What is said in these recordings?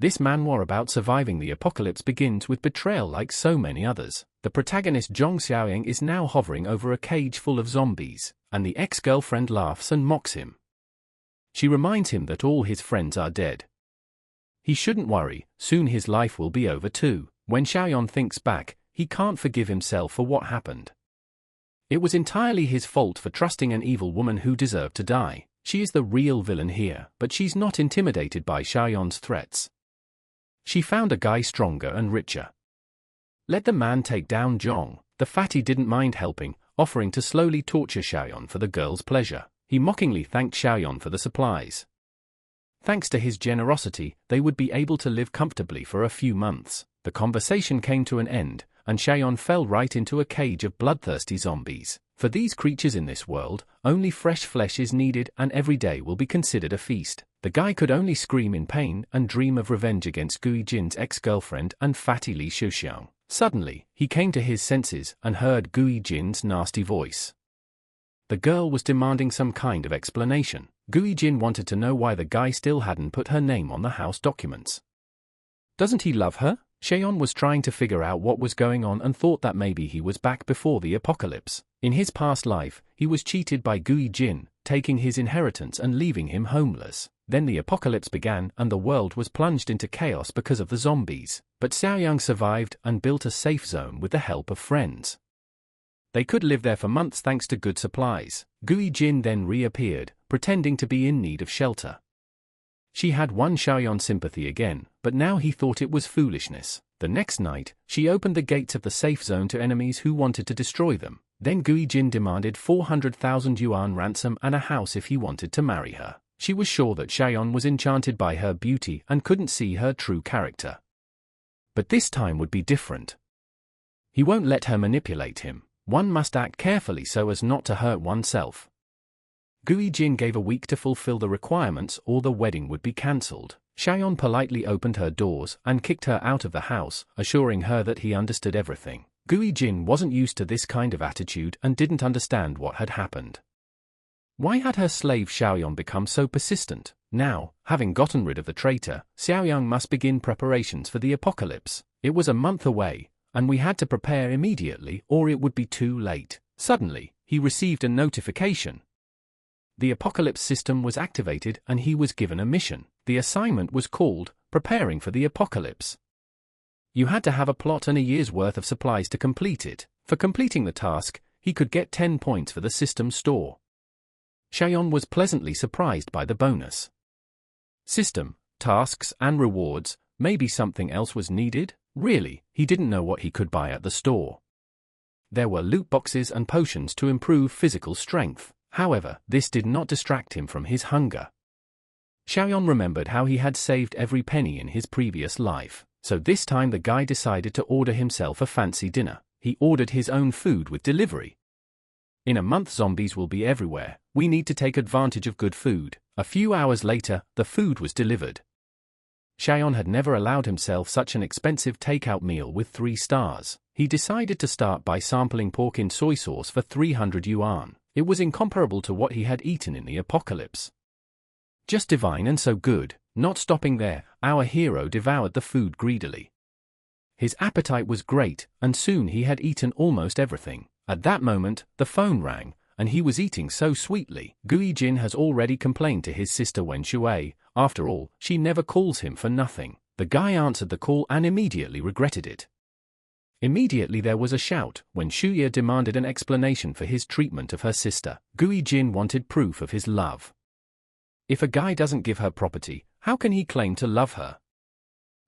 This manhwa about surviving the apocalypse begins with betrayal like so many others. The protagonist Zhong Xiaoyang is now hovering over a cage full of zombies, and the ex-girlfriend laughs and mocks him. She reminds him that all his friends are dead. He shouldn't worry, soon his life will be over too. When Xiaoyan thinks back, he can't forgive himself for what happened. It was entirely his fault for trusting an evil woman who deserved to die. She is the real villain here, but she's not intimidated by Xiaoyan's threats. She found a guy stronger and richer. Let the man take down Zhong. The fatty didn't mind helping, offering to slowly torture Xiaoyan for the girl's pleasure. He mockingly thanked Xiaoyan for the supplies. Thanks to his generosity, they would be able to live comfortably for a few months. The conversation came to an end, and Xiaoyan fell right into a cage of bloodthirsty zombies. For these creatures in this world, only fresh flesh is needed and every day will be considered a feast. The guy could only scream in pain and dream of revenge against Gui Jin's ex-girlfriend and fatty Li Shuxiang. Suddenly, he came to his senses and heard Gui Jin's nasty voice. The girl was demanding some kind of explanation. Gui Jin wanted to know why the guy still hadn't put her name on the house documents. Doesn't he love her? Xiaoyan was trying to figure out what was going on and thought that maybe he was back before the apocalypse. In his past life, he was cheated by Gui Jin, taking his inheritance and leaving him homeless. Then the apocalypse began and the world was plunged into chaos because of the zombies. But Xiaoyan survived and built a safe zone with the help of friends. They could live there for months thanks to good supplies. Gui Jin then reappeared, pretending to be in need of shelter. She had won Xiaoyan's sympathy again, but now he thought it was foolishness. The next night, she opened the gates of the safe zone to enemies who wanted to destroy them. Then Gui Jin demanded 400,000 yuan ransom and a house if he wanted to marry her. She was sure that Xiaoyan was enchanted by her beauty and couldn't see her true character. But this time would be different. He won't let her manipulate him. One must act carefully so as not to hurt oneself. Gui Jin gave a week to fulfill the requirements or the wedding would be cancelled. Xiaoyan politely opened her doors and kicked her out of the house, assuring her that he understood everything. Gui Jin wasn't used to this kind of attitude and didn't understand what had happened. Why had her slave Xiaoyan become so persistent? Now, having gotten rid of the traitor, Xiaoyan must begin preparations for the apocalypse. It was a month away, and we had to prepare immediately or it would be too late. Suddenly, he received a notification. The apocalypse system was activated and he was given a mission. The assignment was called, Preparing for the Apocalypse. You had to have a plot and a year's worth of supplies to complete it. For completing the task, he could get 10 points for the system store. Xiaoyan was pleasantly surprised by the bonus. System, tasks and rewards, maybe something else was needed? Really, he didn't know what he could buy at the store. There were loot boxes and potions to improve physical strength. However, this did not distract him from his hunger. Xiaoyan remembered how he had saved every penny in his previous life, so this time the guy decided to order himself a fancy dinner. He ordered his own food with delivery. In a month zombies will be everywhere, we need to take advantage of good food. A few hours later, the food was delivered. Xiaoyan had never allowed himself such an expensive takeout meal with 3 stars. He decided to start by sampling pork in soy sauce for 300 yuan. It was incomparable to what he had eaten in the apocalypse. Just divine and so good. Not stopping there, our hero devoured the food greedily. His appetite was great, and soon he had eaten almost everything. At that moment, the phone rang, and he was eating so sweetly. Gui Jin has already complained to his sister Wen Shui. After all, she never calls him for nothing. The guy answered the call and immediately regretted it. Immediately there was a shout when Shuya demanded an explanation for his treatment of her sister. Gui Jin wanted proof of his love. If a guy doesn't give her property, how can he claim to love her?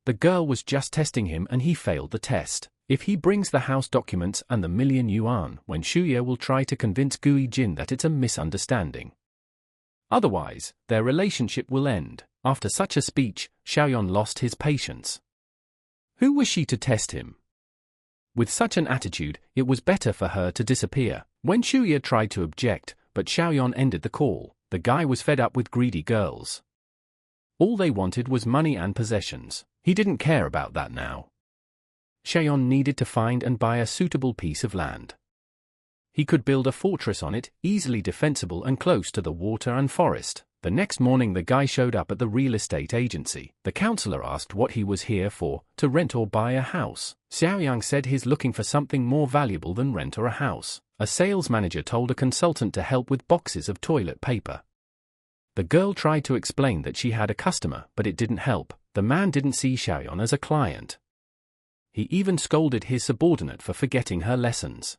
The girl was just testing him and he failed the test. If he brings the house documents and the million yuan, when Shuya will try to convince Gui Jin that it's a misunderstanding. Otherwise, their relationship will end. After such a speech, Xiaoyan lost his patience. Who was she to test him? With such an attitude, it was better for her to disappear. When Shuya tried to object, but Xiaoyan ended the call. The guy was fed up with greedy girls. All they wanted was money and possessions. He didn't care about that now. Xiaoyan needed to find and buy a suitable piece of land. He could build a fortress on it, easily defensible and close to the water and forest. The next morning the guy showed up at the real estate agency. The counselor asked what he was here for, to rent or buy a house. Xiaoyang said he's looking for something more valuable than rent or a house. A sales manager told a consultant to help with boxes of toilet paper. The girl tried to explain that she had a customer, but it didn't help. The man didn't see Xiaoyang as a client. He even scolded his subordinate for forgetting her lessons.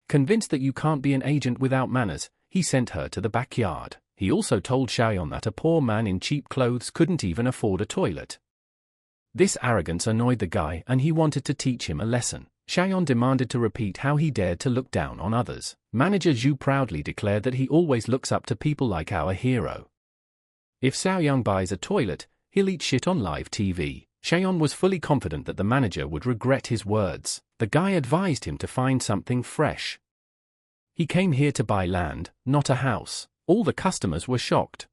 Convinced that you can't be an agent without manners, he sent her to the backyard. He also told Xiaoyang that a poor man in cheap clothes couldn't even afford a toilet. This arrogance annoyed the guy and he wanted to teach him a lesson. Xiaoyang demanded to repeat how he dared to look down on others. Manager Zhu proudly declared that he always looks up to people like our hero. If Xiaoyang buys a toilet, he'll eat shit on live TV. Xiaoyang was fully confident that the manager would regret his words. The guy advised him to find something fresh. He came here to buy land, not a house. All the customers were shocked.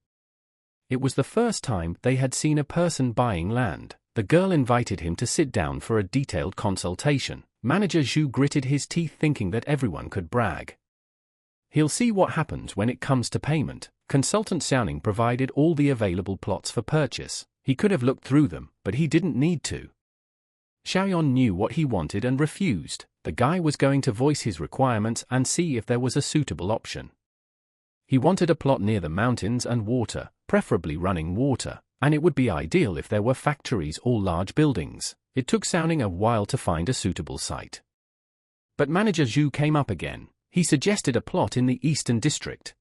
It was the first time they had seen a person buying land. The girl invited him to sit down for a detailed consultation. Manager Zhu gritted his teeth thinking that everyone could brag. He'll see what happens when it comes to payment. Consultant Xiaoning provided all the available plots for purchase. He could have looked through them, but he didn't need to. Xiaoyang knew what he wanted and refused. The guy was going to voice his requirements and see if there was a suitable option. He wanted a plot near the mountains and water, preferably running water, and it would be ideal if there were factories or large buildings. It took Xiaoning a while to find a suitable site. But Manager Zhu came up again. He suggested a plot in the Eastern District.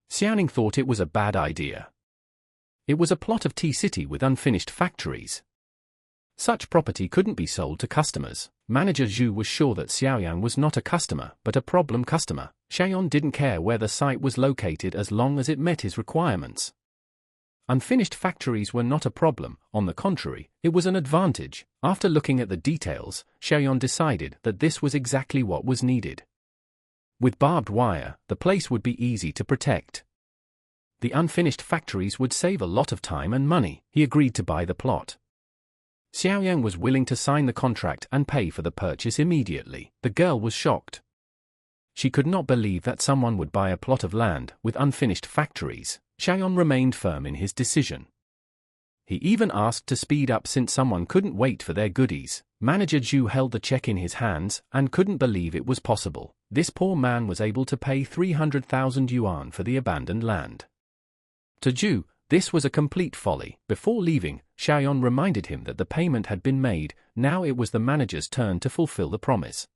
Xiaoning thought it was a bad idea. It was a plot of T-City with unfinished factories. Such property couldn't be sold to customers. Manager Zhu was sure that Xiaoyang was not a customer, but a problem customer. Xiaoyang didn't care where the site was located as long as it met his requirements. Unfinished factories were not a problem, on the contrary, it was an advantage. After looking at the details, Xiaoyang decided that this was exactly what was needed. With barbed wire, the place would be easy to protect. The unfinished factories would save a lot of time and money. He agreed to buy the plot. Xiaoyang was willing to sign the contract and pay for the purchase immediately. The girl was shocked. She could not believe that someone would buy a plot of land with unfinished factories. Xiaoyang remained firm in his decision. He even asked to speed up since someone couldn't wait for their goodies. Manager Zhu held the check in his hands and couldn't believe it was possible. This poor man was able to pay 300,000 yuan for the abandoned land. To Zhu, this was a complete folly. Before leaving, Xiaoyang reminded him that the payment had been made. Now it was the manager's turn to fulfill the promise.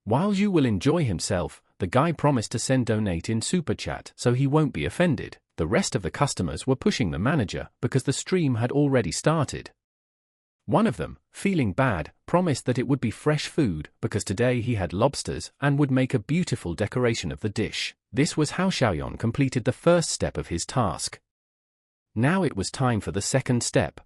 While Zhu will enjoy himself, the guy promised to send donate in super chat so he won't be offended. The rest of the customers were pushing the manager because the stream had already started. One of them, feeling bad, promised that it would be fresh food because today he had lobsters and would make a beautiful decoration of the dish. This was how Xiaoyang completed the first step of his task. Now it was time for the second step.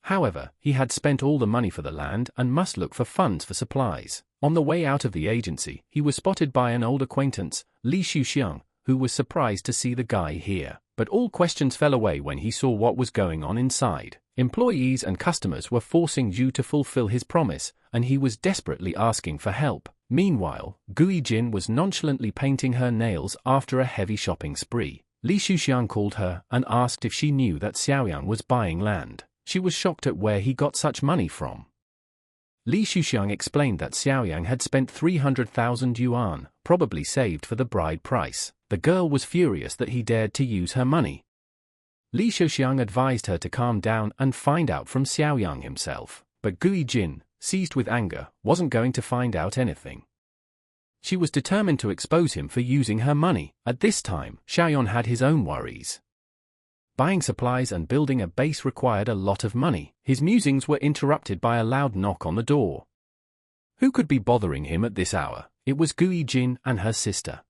However, he had spent all the money for the land and must look for funds for supplies. On the way out of the agency, he was spotted by an old acquaintance, Li Xuxiang, who was surprised to see the guy here. But all questions fell away when he saw what was going on inside. Employees and customers were forcing Zhu to fulfill his promise, and he was desperately asking for help. Meanwhile, Gui Jin was nonchalantly painting her nails after a heavy shopping spree. Li Xuxiang called her and asked if she knew that Xiaoyang was buying land. She was shocked at where he got such money from. Li Xuxiang explained that Xiaoyang had spent 300,000 yuan, probably saved for the bride price. The girl was furious that he dared to use her money. Li Xuxiang advised her to calm down and find out from Xiaoyang himself. But Gui Jin, seized with anger, wasn't going to find out anything. She was determined to expose him for using her money. At this time, Xiaoyang had his own worries. Buying supplies and building a base required a lot of money. His musings were interrupted by a loud knock on the door. Who could be bothering him at this hour? It was Gui Jin and her sister.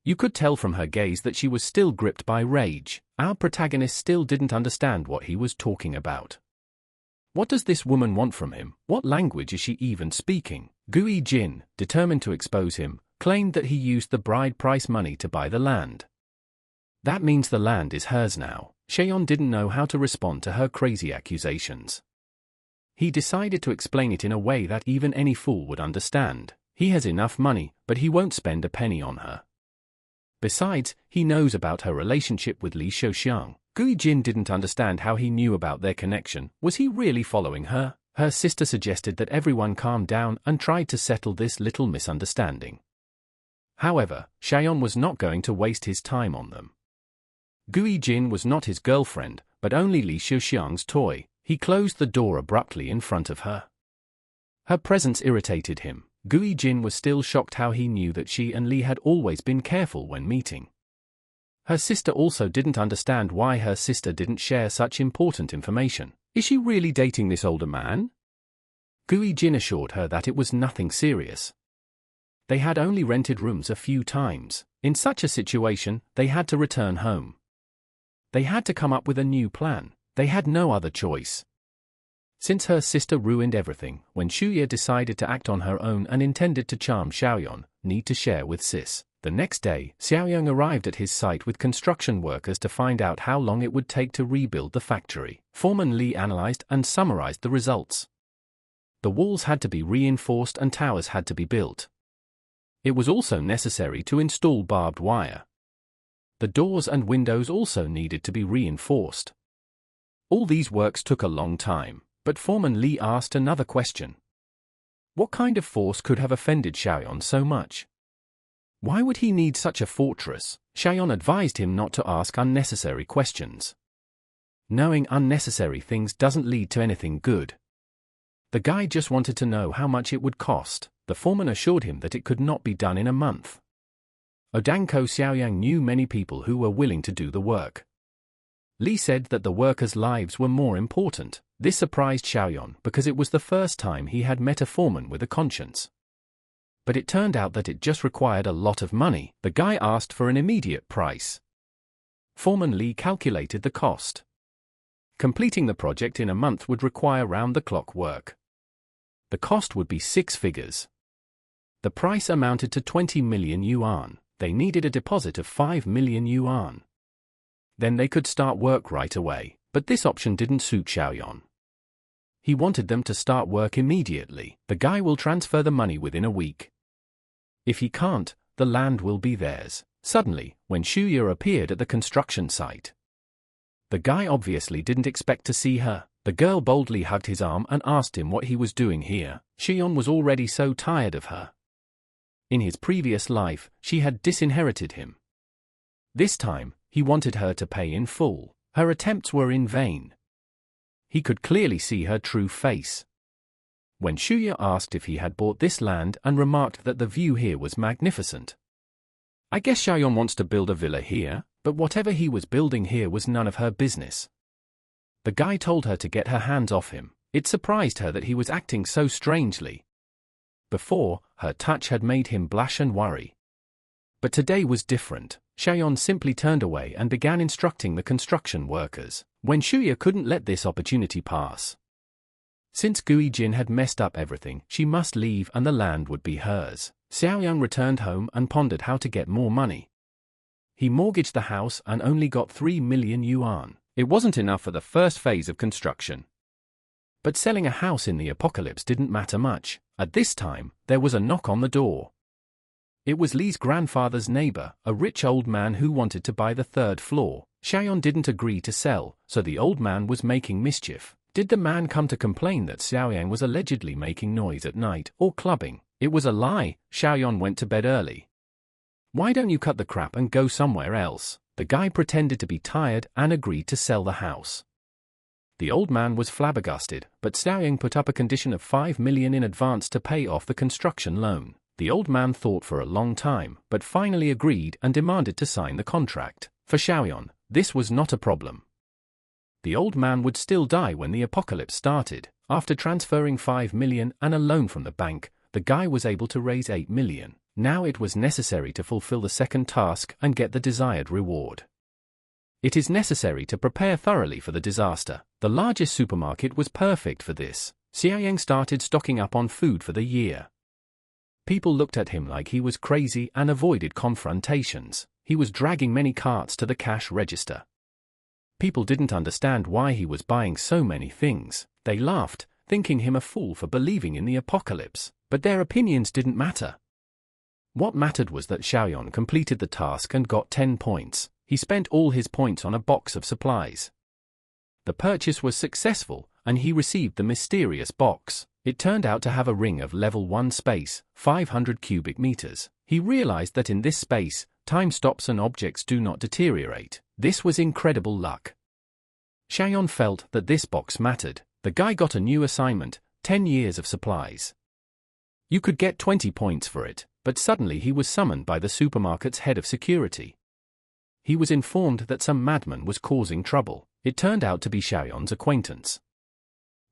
You could tell from her gaze that she was still gripped by rage. Our protagonist still didn't understand what he was talking about. What does this woman want from him? What language is she even speaking? Gui Jin, determined to expose him, claimed that he used the bride price money to buy the land. That means the land is hers now. Xiaoyang didn't know how to respond to her crazy accusations. He decided to explain it in a way that even any fool would understand. He has enough money, but he won't spend a penny on her. Besides, he knows about her relationship with Li Xiaoxiang. Gui Jin didn't understand how he knew about their connection. Was he really following her? Her sister suggested that everyone calm down and tried to settle this little misunderstanding. However, Xiaoyan was not going to waste his time on them. Gui Jin was not his girlfriend, but only Li Xiaoxiang's toy. He closed the door abruptly in front of her. Her presence irritated him. Gui Jin was still shocked how he knew that she and Li had always been careful when meeting. Her sister also didn't understand why her sister didn't share such important information. Is she really dating this older man? Gui Jin assured her that it was nothing serious. They had only rented rooms a few times. In such a situation, they had to return home. They had to come up with a new plan. They had no other choice. Since her sister ruined everything, when Shuya decided to act on her own and intended to charm Xiaoyan, need to share with Sis. The next day, Xiaoyang arrived at his site with construction workers to find out how long it would take to rebuild the factory. Foreman Li analyzed and summarized the results. The walls had to be reinforced and towers had to be built. It was also necessary to install barbed wire. The doors and windows also needed to be reinforced. All these works took a long time, but Foreman Li asked another question. What kind of force could have offended Xiaoyan so much? Why would he need such a fortress? Xiaoyan advised him not to ask unnecessary questions. Knowing unnecessary things doesn't lead to anything good. The guy just wanted to know how much it would cost. The foreman assured him that it could not be done in a month. Odanko Xiaoyang knew many people who were willing to do the work. Li said that the workers' lives were more important. This surprised Xiaoyan because it was the first time he had met a foreman with a conscience. But it turned out that it just required a lot of money. The guy asked for an immediate price. Foreman Li calculated the cost. Completing the project in a month would require round-the-clock work. The cost would be 6 figures. The price amounted to 20 million yuan. They needed a deposit of 5 million yuan. Then they could start work right away, but this option didn't suit Xiaoyan. He wanted them to start work immediately. The guy will transfer the money within a week. If he can't, the land will be theirs. Suddenly, when Shuya appeared at the construction site, the guy obviously didn't expect to see her. The girl boldly hugged his arm and asked him what he was doing here. Xion was already so tired of her. In his previous life, she had disinherited him. This time, he wanted her to pay in full. Her attempts were in vain. He could clearly see her true face. When Shuya asked if he had bought this land and remarked that the view here was magnificent. I guess Xiaoyan wants to build a villa here, but whatever he was building here was none of her business. The guy told her to get her hands off him. It surprised her that he was acting so strangely. Before, her touch had made him blush and worry. But today was different. Xiaoyan simply turned away and began instructing the construction workers. When Shuya couldn't let this opportunity pass. Since Gui Jin had messed up everything, she must leave and the land would be hers. Xiaoyang returned home and pondered how to get more money. He mortgaged the house and only got 3 million yuan. It wasn't enough for the first phase of construction. But selling a house in the apocalypse didn't matter much. At this time, there was a knock on the door. It was Li's grandfather's neighbor, a rich old man who wanted to buy the 3rd floor. Xiaoyan didn't agree to sell, so the old man was making mischief. Did the man come to complain that Xiaoyang was allegedly making noise at night or clubbing? It was a lie. Xiaoyan went to bed early. Why don't you cut the crap and go somewhere else? The guy pretended to be tired and agreed to sell the house. The old man was flabbergasted, but Xiaoyang put up a condition of 5 million in advance to pay off the construction loan. The old man thought for a long time, but finally agreed and demanded to sign the contract. For Xiaoyan, this was not a problem. The old man would still die when the apocalypse started. After transferring 5 million and a loan from the bank, the guy was able to raise 8 million. Now it was necessary to fulfill the second task and get the desired reward. It is necessary to prepare thoroughly for the disaster. The largest supermarket was perfect for this. Xiaoyang started stocking up on food for the year. People looked at him like he was crazy and avoided confrontations. He was dragging many carts to the cash register. People didn't understand why he was buying so many things. They laughed, thinking him a fool for believing in the apocalypse. But their opinions didn't matter. What mattered was that Xiaoyan completed the task and got 10 points. He spent all his points on a box of supplies. The purchase was successful, and he received the mysterious box. It turned out to have a ring of level 1 space, 500 cubic meters. He realized that in this space, time stops and objects do not deteriorate. This was incredible luck. Xiaoyan felt that this box mattered. The guy got a new assignment, 10 years of supplies. You could get 20 points for it, but suddenly he was summoned by the supermarket's head of security. He was informed that some madman was causing trouble. It turned out to be Xiaoyan's acquaintance.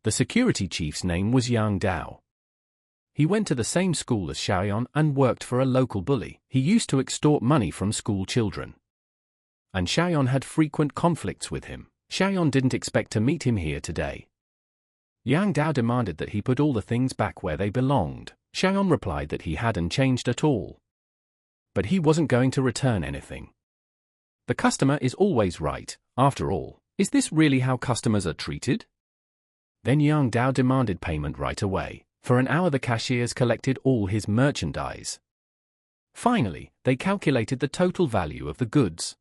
The security chief's name was Yang Dao. He went to the same school as Xiaoyan and worked for a local bully. He used to extort money from school children. And Xiaoyan had frequent conflicts with him. Xiaoyan didn't expect to meet him here today. Yang Dao demanded that he put all the things back where they belonged. Xiaoyan replied that he hadn't changed at all. But he wasn't going to return anything. The customer is always right, after all. Is this really how customers are treated? Then Yang Dao demanded payment right away. For an hour the cashiers collected all his merchandise. Finally, they calculated the total value of the goods.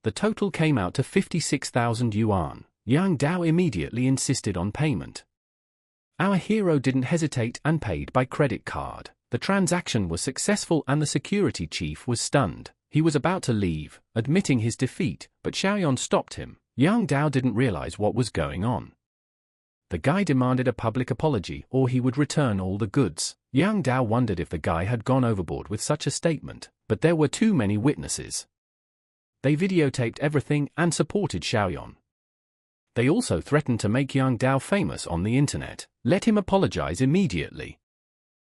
The total came out to 56,000 yuan. Yang Dao immediately insisted on payment. Our hero didn't hesitate and paid by credit card. The transaction was successful and the security chief was stunned. He was about to leave, admitting his defeat, but Xiaoyan stopped him. Yang Dao didn't realize what was going on. The guy demanded a public apology or he would return all the goods. Yang Dao wondered if the guy had gone overboard with such a statement, but there were too many witnesses. They videotaped everything and supported Xiaoyan. They also threatened to make Yang Dao famous on the internet. Let him apologize immediately.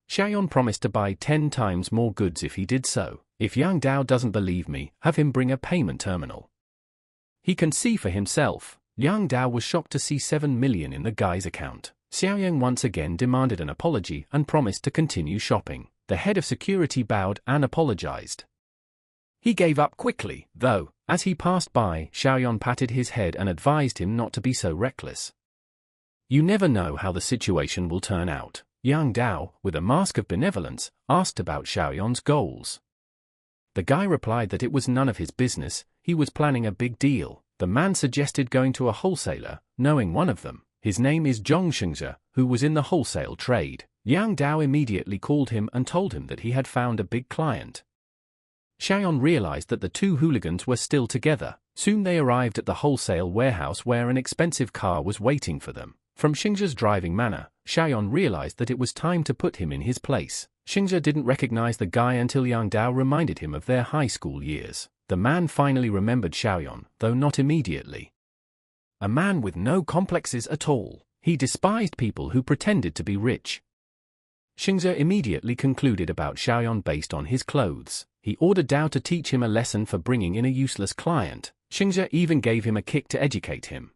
Xiaoyan promised to buy 10 times more goods if he did so. If Yang Dao doesn't believe me, have him bring a payment terminal. He can see for himself. Yang Dao was shocked to see 7 million in the guy's account. Xiaoyan once again demanded an apology and promised to continue shopping. The head of security bowed and apologized. He gave up quickly, though. As he passed by, Xiaoyan patted his head and advised him not to be so reckless. You never know how the situation will turn out. Yang Dao, with a mask of benevolence, asked about Xiaoyan's goals. The guy replied that it was none of his business. He was planning a big deal. The man suggested going to a wholesaler, knowing one of them. His name is Zhong Shengzhe, who was in the wholesale trade. Yang Dao immediately called him and told him that he had found a big client. Xiaoyan realized that the two hooligans were still together. Soon they arrived at the wholesale warehouse where an expensive car was waiting for them. From Shengzhe's driving manner, Xiaoyan realized that it was time to put him in his place. Shengzhe didn't recognize the guy until Yang Dao reminded him of their high school years. The man finally remembered Xiaoyan, though not immediately. A man with no complexes at all. He despised people who pretended to be rich. Shengzhe immediately concluded about Xiaoyan based on his clothes. He ordered Dao to teach him a lesson for bringing in a useless client. Shengzhe even gave him a kick to educate him.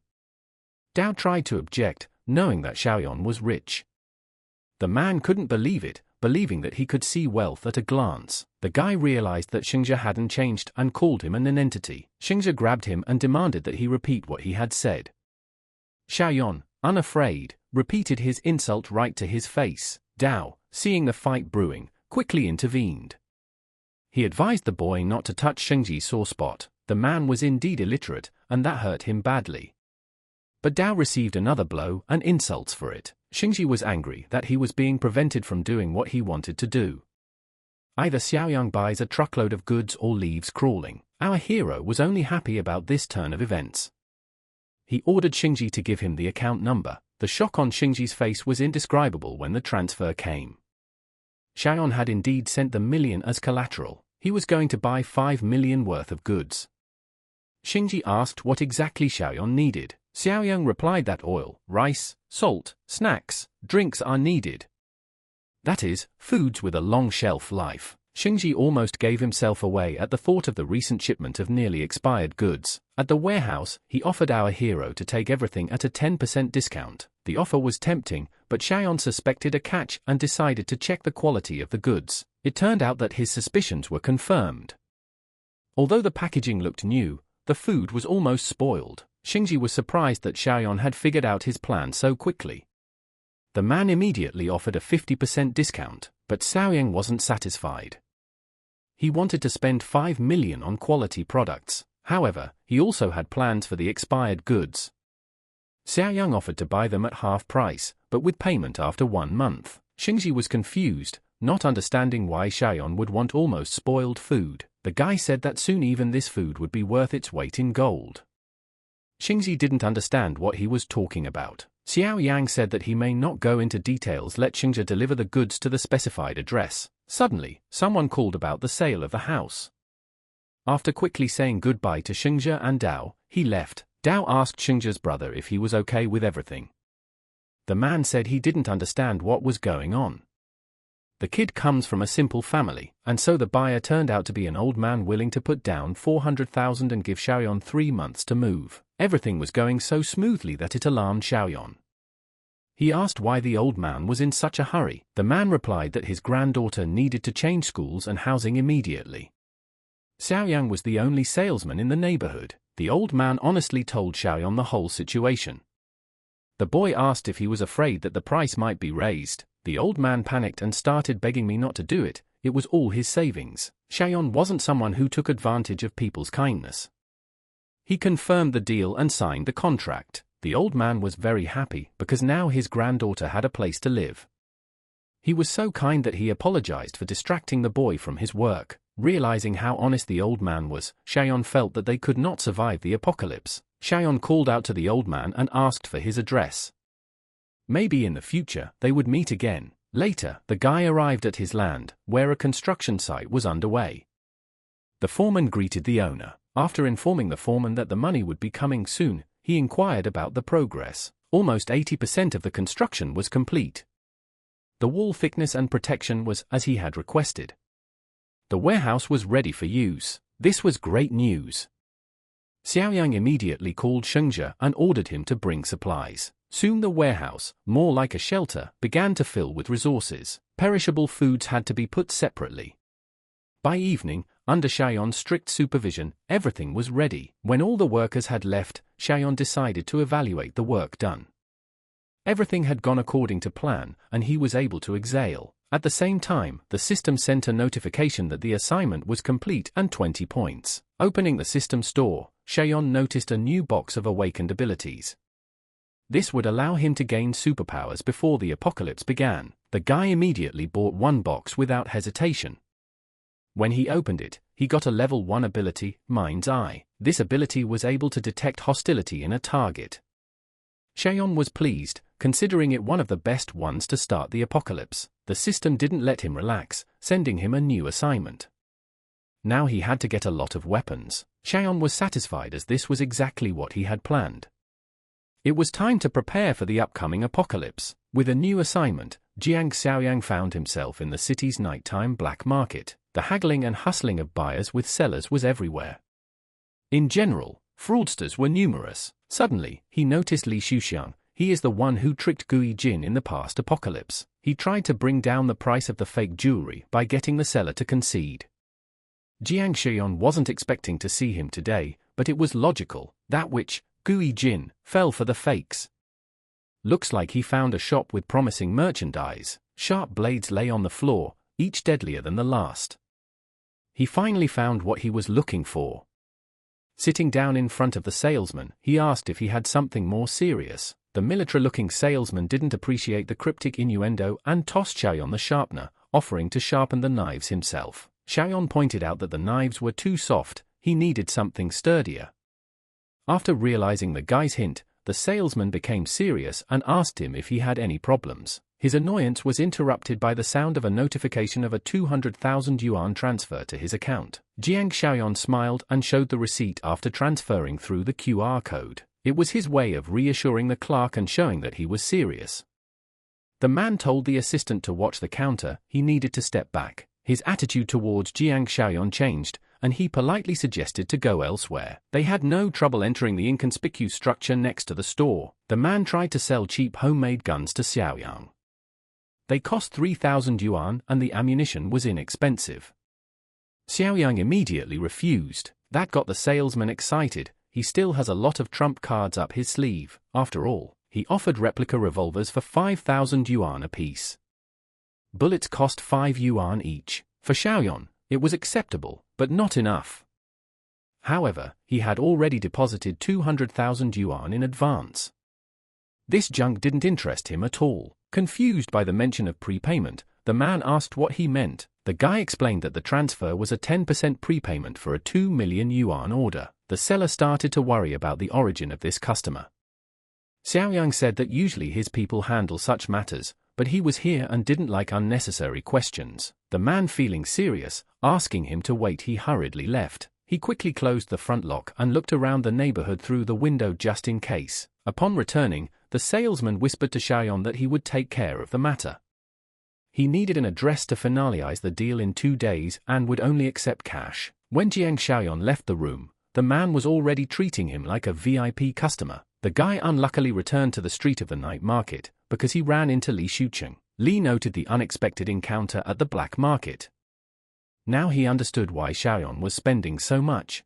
Dao tried to object, knowing that Xiaoyan was rich. The man couldn't believe it, believing that he could see wealth at a glance. The guy realized that Shengzhe hadn't changed and called him an entity. Shengzhe grabbed him and demanded that he repeat what he had said. Xiaoyan, unafraid, repeated his insult right to his face. Dao, seeing the fight brewing, quickly intervened. He advised the boy not to touch Shengzhe's sore spot. The man was indeed illiterate, and that hurt him badly. But Dao received another blow and insults for it. Shengzhe was angry that he was being prevented from doing what he wanted to do. Either Xiaoyan buys a truckload of goods or leaves crawling. Our hero was only happy about this turn of events. He ordered Shengzhe to give him the account number. The shock on Shengzhe's face was indescribable when the transfer came. Xiaoyan had indeed sent the million as collateral. He was going to buy 5 million worth of goods. Shengzhe asked what exactly Xiaoyan needed. Xiaoyan replied that oil, rice, salt, snacks, drinks are needed. That is, foods with a long shelf life. Shengzhe almost gave himself away at the thought of the recent shipment of nearly expired goods. At the warehouse, he offered our hero to take everything at a 10% discount. The offer was tempting, but Xiaoyan suspected a catch and decided to check the quality of the goods. It turned out that his suspicions were confirmed. Although the packaging looked new, the food was almost spoiled. Shengzhe was surprised that Xiaoyan had figured out his plan so quickly. The man immediately offered a 50% discount, but Xiaoyan wasn't satisfied. He wanted to spend 5 million on quality products. However, he also had plans for the expired goods. Xiaoyang offered to buy them at half price, but with payment after 1 month. Xingji was confused, not understanding why Xiaoyan would want almost spoiled food. The guy said that soon even this food would be worth its weight in gold. Xingji didn't understand what he was talking about. Xiaoyang said that he may not go into details, let Xingji deliver the goods to the specified address. Suddenly, someone called about the sale of the house. After quickly saying goodbye to Xingji and Dao, he left. Dao asked Xingji's brother if he was okay with everything. The man said he didn't understand what was going on. The kid comes from a simple family, and so the buyer turned out to be an old man willing to put down 400,000 and give Xiaoyan 3 months to move. Everything was going so smoothly that it alarmed Xiaoyan. He asked why the old man was in such a hurry. The man replied that his granddaughter needed to change schools and housing immediately. Xiaoyang was the only salesman in the neighborhood. The old man honestly told Xiaoyan the whole situation. The boy asked if he was afraid that the price might be raised. The old man panicked and started begging me not to do it. It was all his savings. Xiaoyan wasn't someone who took advantage of people's kindness. He confirmed the deal and signed the contract. The old man was very happy because now his granddaughter had a place to live. He was so kind that he apologized for distracting the boy from his work. Realizing how honest the old man was, Xiaoyan felt that they could not survive the apocalypse. Xiaoyan called out to the old man and asked for his address. Maybe in the future, they would meet again. Later, the guy arrived at his land, where a construction site was underway. The foreman greeted the owner. After informing the foreman that the money would be coming soon, he inquired about the progress. Almost 80% of the construction was complete. The wall thickness and protection was as he had requested. The warehouse was ready for use. This was great news. Xiaoyang immediately called Xingji and ordered him to bring supplies. Soon the warehouse, more like a shelter, began to fill with resources. Perishable foods had to be put separately. By evening, under Xiaoyan's strict supervision, everything was ready. When all the workers had left, Xiaoyan decided to evaluate the work done. Everything had gone according to plan, and he was able to exhale. At the same time, the system sent a notification that the assignment was complete and 20 points. Opening the system store, Xiaoyan noticed a new box of awakened abilities. This would allow him to gain superpowers before the apocalypse began. The guy immediately bought one box without hesitation. When he opened it, he got a level 1 ability, Mind's Eye. This ability was able to detect hostility in a target. Xiaoyan was pleased, considering it one of the best ones to start the apocalypse. The system didn't let him relax, sending him a new assignment. Now he had to get a lot of weapons. Xiaoyan was satisfied as this was exactly what he had planned. It was time to prepare for the upcoming apocalypse. With a new assignment, Jiang Xiaoyang found himself in the city's nighttime black market. The haggling and hustling of buyers with sellers was everywhere. In general, fraudsters were numerous. Suddenly, he noticed Li Xuxiang. He is the one who tricked Gui Jin in the past apocalypse. He tried to bring down the price of the fake jewelry by getting the seller to concede. Jiang Xiaoyan wasn't expecting to see him today, but it was logical. That witch, Gui Jin, fell for the fakes. Looks like he found a shop with promising merchandise. Sharp blades lay on the floor, each deadlier than the last. He finally found what he was looking for. Sitting down in front of the salesman, he asked if he had something more serious. The military-looking salesman didn't appreciate the cryptic innuendo and tossed Xiaoyan the sharpener, offering to sharpen the knives himself. Xiaoyan pointed out that the knives were too soft, he needed something sturdier. After realizing the guy's hint, the salesman became serious and asked him if he had any problems. His annoyance was interrupted by the sound of a notification of a 200,000 yuan transfer to his account. Jiang Xiaoyan smiled and showed the receipt after transferring through the QR code. It was his way of reassuring the clerk and showing that he was serious. The man told the assistant to watch the counter. He needed to step back. His attitude towards Jiang Xiaoyan changed, and he politely suggested to go elsewhere. They had no trouble entering the inconspicuous structure next to the store. The man tried to sell cheap homemade guns to Xiaoyan. They cost 3,000 yuan and the ammunition was inexpensive. Xiaoyang immediately refused. That got the salesman excited. He still has a lot of trump cards up his sleeve. After all, he offered replica revolvers for 5,000 yuan apiece. Bullets cost 5 yuan each. For Xiaoyan, It was acceptable, but not enough. However, he had already deposited 200,000 yuan in advance. This junk didn't interest him at all. Confused by the mention of prepayment, the man asked what he meant. The guy explained that the transfer was a 10% prepayment for a 2 million yuan order. The seller started to worry about the origin of this customer. Xiaoyang said that usually his people handle such matters, but he was here and didn't like unnecessary questions. The man, feeling serious, asking him to wait, he hurriedly left. He quickly closed the front lock and looked around the neighborhood through the window just in case. Upon returning, the salesman whispered to Xiaoyang that he would take care of the matter. He needed an address to finalize the deal in 2 days and would only accept cash. When Jiang Xiaoyang left the room, the man was already treating him like a VIP customer. The guy unluckily returned to the street of the night market because he ran into Li Shucheng. Li noted the unexpected encounter at the black market. Now he understood why Xiaoyang was spending so much.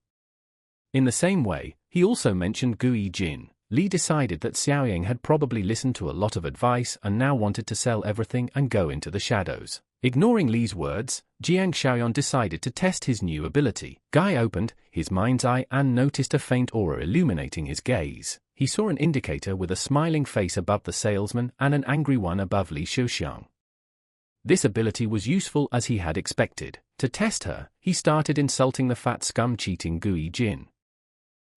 In the same way, he also mentioned Gui Jin. Li decided that Xiaoyang had probably listened to a lot of advice and now wanted to sell everything and go into the shadows. Ignoring Li's words, Jiang Xiaoyang decided to test his new ability. Guy opened his mind's eye and noticed a faint aura illuminating his gaze. He saw an indicator with a smiling face above the salesman and an angry one above Li Shuxiang. This ability was useful as he had expected. To test her, he started insulting the fat scum cheating Gui Jin.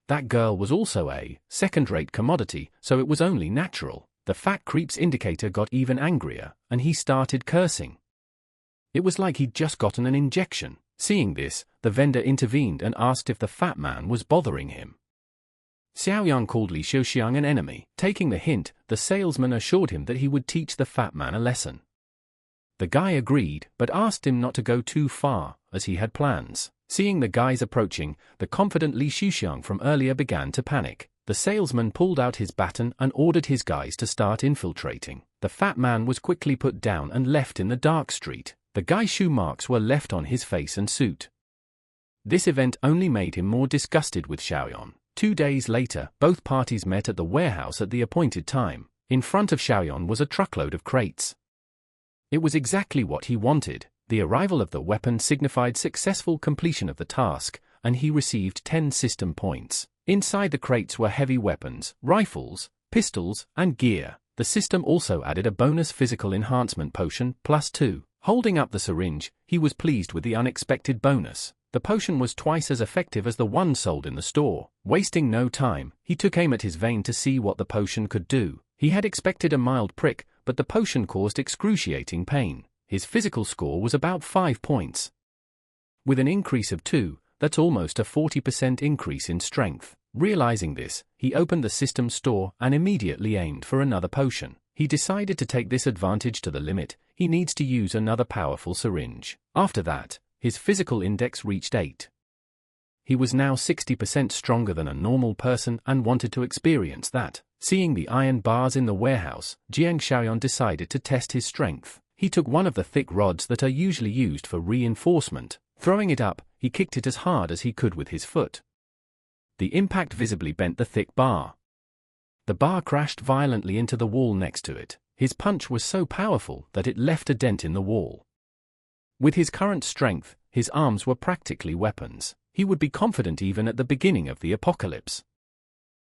That girl was also a second-rate commodity, so it was only natural. The fat creep's indicator got even angrier, and he started cursing. It was like he'd just gotten an injection. Seeing this, the vendor intervened and asked if the fat man was bothering him. Xiaoyang called Li Shuxiang an enemy. Taking the hint, the salesman assured him that he would teach the fat man a lesson. The guy agreed, but asked him not to go too far, as he had plans. Seeing the guys approaching, the confident Li Shuxiang from earlier began to panic. The salesman pulled out his baton and ordered his guys to start infiltrating. The fat man was quickly put down and left in the dark street. The guy's shoe marks were left on his face and suit. This event only made him more disgusted with Xiaoyang. 2 days later, both parties met at the warehouse at the appointed time. In front of Xiaoyang was a truckload of crates. It was exactly what he wanted. The arrival of the weapon signified successful completion of the task, and he received 10 system points. Inside the crates were heavy weapons, rifles, pistols, and gear. The system also added a bonus physical enhancement potion, +2. Holding up the syringe, he was pleased with the unexpected bonus. The potion was twice as effective as the one sold in the store. Wasting no time, he took aim at his vein to see what the potion could do. He had expected a mild prick, but the potion caused excruciating pain. His physical score was about 5 points. With an increase of 2, that's almost a 40% increase in strength. Realizing this, he opened the system store and immediately aimed for another potion. He decided to take this advantage to the limit. He needs to use another powerful syringe. After that, his physical index reached 8. He was now 60% stronger than a normal person and wanted to experience that. Seeing the iron bars in the warehouse, Jiang Xiaoyang decided to test his strength. He took one of the thick rods that are usually used for reinforcement. Throwing it up, he kicked it as hard as he could with his foot. The impact visibly bent the thick bar. The bar crashed violently into the wall next to it. His punch was so powerful that it left a dent in the wall. With his current strength, his arms were practically weapons. He would be confident even at the beginning of the apocalypse.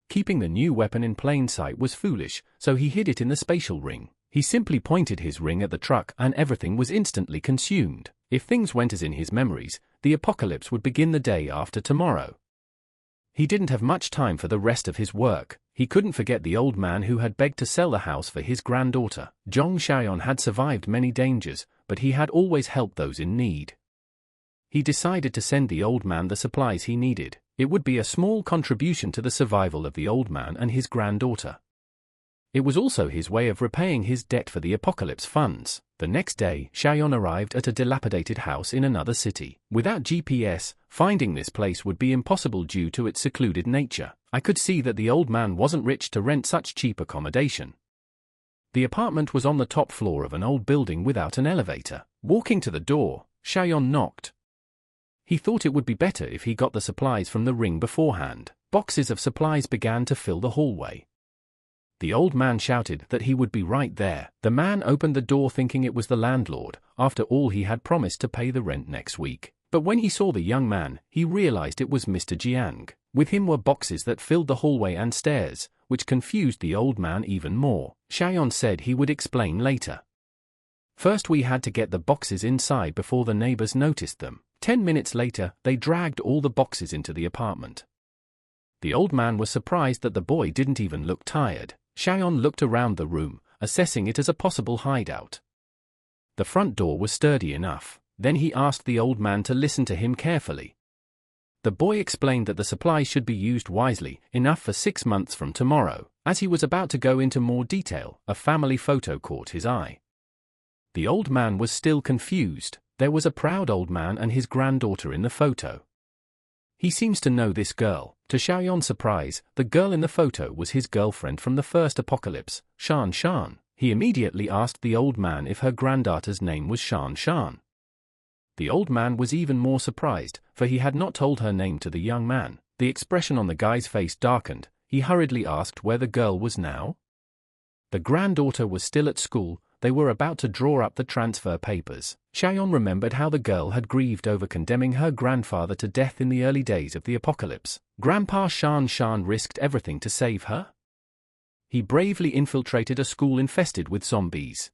Keeping the new weapon in plain sight was foolish, so he hid it in the spatial ring. He simply pointed his ring at the truck and everything was instantly consumed. If things went as in his memories, the apocalypse would begin the day after tomorrow. He didn't have much time for the rest of his work. He couldn't forget the old man who had begged to sell the house for his granddaughter. Zhong Xiaoyan had survived many dangers, but he had always helped those in need. He decided to send the old man the supplies he needed. It would be a small contribution to the survival of the old man and his granddaughter. It was also his way of repaying his debt for the apocalypse funds. The next day, Xiaoyan arrived at a dilapidated house in another city. Without GPS, finding this place would be impossible due to its secluded nature. I could see that the old man wasn't rich to rent such cheap accommodation. The apartment was on the top floor of an old building without an elevator. Walking to the door, Xiaoyan knocked. He thought it would be better if he got the supplies from the ring beforehand. Boxes of supplies began to fill the hallway. The old man shouted that he would be right there. The man opened the door thinking it was the landlord. After all, he had promised to pay the rent next week. But when he saw the young man, he realized it was Mr. Jiang. With him were boxes that filled the hallway and stairs, which confused the old man even more. Xiaoyan said he would explain later. First we had to get the boxes inside before the neighbors noticed them. 10 minutes later, they dragged all the boxes into the apartment. The old man was surprised that the boy didn't even look tired. Xiaoyan looked around the room, assessing it as a possible hideout. The front door was sturdy enough. Then he asked the old man to listen to him carefully. The boy explained that the supplies should be used wisely, enough for 6 months from tomorrow. As he was about to go into more detail, a family photo caught his eye. The old man was still confused. There was a proud old man and his granddaughter in the photo. He seems to know this girl. To Xiaoyan's surprise, the girl in the photo was his girlfriend from the first apocalypse, Shan Shan. He immediately asked the old man if her granddaughter's name was Shan Shan. The old man was even more surprised, for he had not told her name to the young man. The expression on the guy's face darkened. He hurriedly asked where the girl was now. The granddaughter was still at school. They were about to draw up the transfer papers. Xiaoyan remembered how the girl had grieved over condemning her grandfather to death in the early days of the apocalypse. Grandpa Shan Shan risked everything to save her. He bravely infiltrated a school infested with zombies.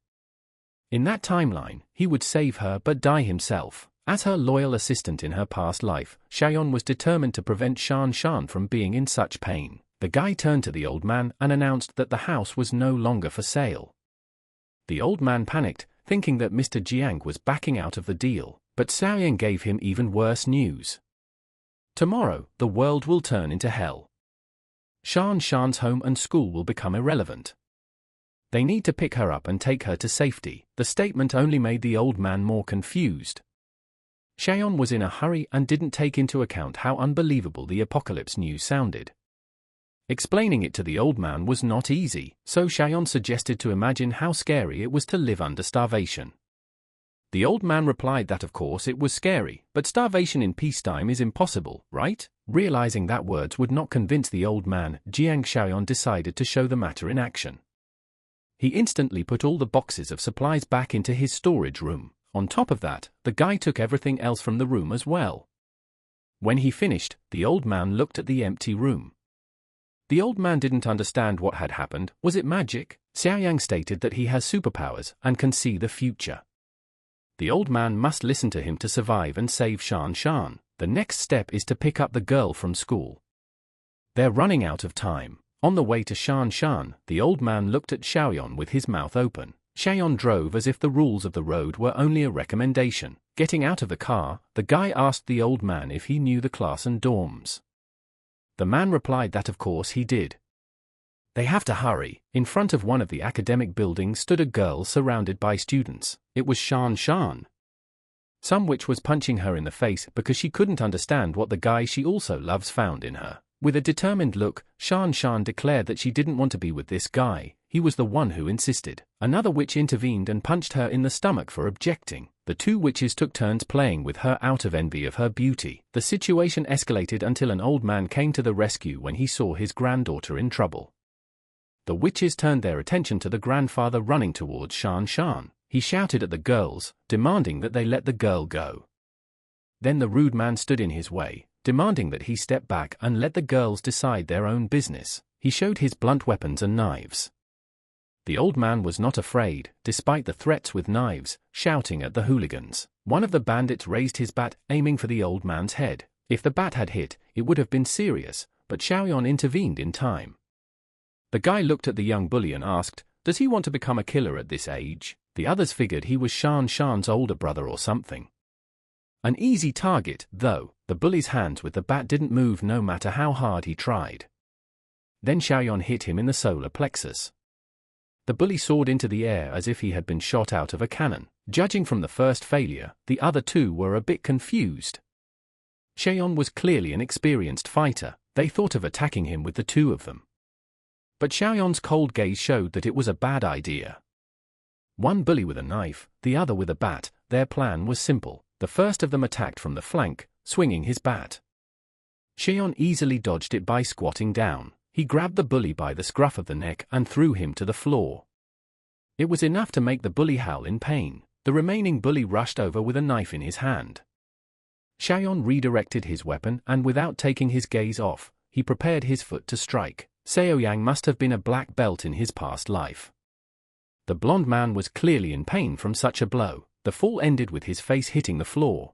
In that timeline, he would save her but die himself. As her loyal assistant in her past life, Xiaoyan was determined to prevent Shan Shan from being in such pain. The guy turned to the old man and announced that the house was no longer for sale. The old man panicked, thinking that Mr. Jiang was backing out of the deal, but Xiaoyan gave him even worse news. Tomorrow, the world will turn into hell. Shan Shan's home and school will become irrelevant. They need to pick her up and take her to safety. The statement only made the old man more confused. Xiaoyan was in a hurry and didn't take into account how unbelievable the apocalypse news sounded. Explaining it to the old man was not easy, so Xiaoyan suggested to imagine how scary it was to live under starvation. The old man replied that of course it was scary, but starvation in peacetime is impossible, right? Realizing that words would not convince the old man, Xiaoyan decided to show the matter in action. He instantly put all the boxes of supplies back into his storage room. On top of that, the guy took everything else from the room as well. When he finished, the old man looked at the empty room. The old man didn't understand what had happened. Was it magic? Xiaoyan stated that he has superpowers and can see the future. The old man must listen to him to survive and save Shan Shan. The next step is to pick up the girl from school. They're running out of time. On the way to Shan Shan, the old man looked at Xiaoyan with his mouth open. Xiaoyan drove as if the rules of the road were only a recommendation. Getting out of the car, the guy asked the old man if he knew the class and dorms. The man replied that of course he did. They have to hurry. In front of one of the academic buildings stood a girl surrounded by students. It was Shan Shan. Some witch was punching her in the face because she couldn't understand what the guy she also loves found in her. With a determined look, Shan Shan declared that she didn't want to be with this guy. He was the one who insisted. Another witch intervened and punched her in the stomach for objecting. The two witches took turns playing with her out of envy of her beauty. The situation escalated until an old man came to the rescue when he saw his granddaughter in trouble. The witches turned their attention to the grandfather running towards Shan Shan. He shouted at the girls, demanding that they let the girl go. Then the rude man stood in his way, demanding that he step back and let the girls decide their own business. He showed his blunt weapons and knives. The old man was not afraid, despite the threats with knives, shouting at the hooligans. One of the bandits raised his bat, aiming for the old man's head. If the bat had hit, it would have been serious, but Xiaoyan intervened in time. The guy looked at the young bully and asked, "Does he want to become a killer at this age?" The others figured he was Shan Shan's older brother or something. An easy target, though. The bully's hands with the bat didn't move no matter how hard he tried. Then Xiaoyan hit him in the solar plexus. The bully soared into the air as if he had been shot out of a cannon. Judging from the first failure, the other two were a bit confused. Xiaoyan was clearly an experienced fighter. They thought of attacking him with the two of them. But Xiaoyan's cold gaze showed that it was a bad idea. One bully with a knife, the other with a bat. Their plan was simple. The first of them attacked from the flank, swinging his bat. Xiaoyan easily dodged it by squatting down. He grabbed the bully by the scruff of the neck and threw him to the floor. It was enough to make the bully howl in pain. The remaining bully rushed over with a knife in his hand. Xiaoyan redirected his weapon and without taking his gaze off, he prepared his foot to strike. Xiaoyan must have been a black belt in his past life. The blonde man was clearly in pain from such a blow. The fall ended with his face hitting the floor.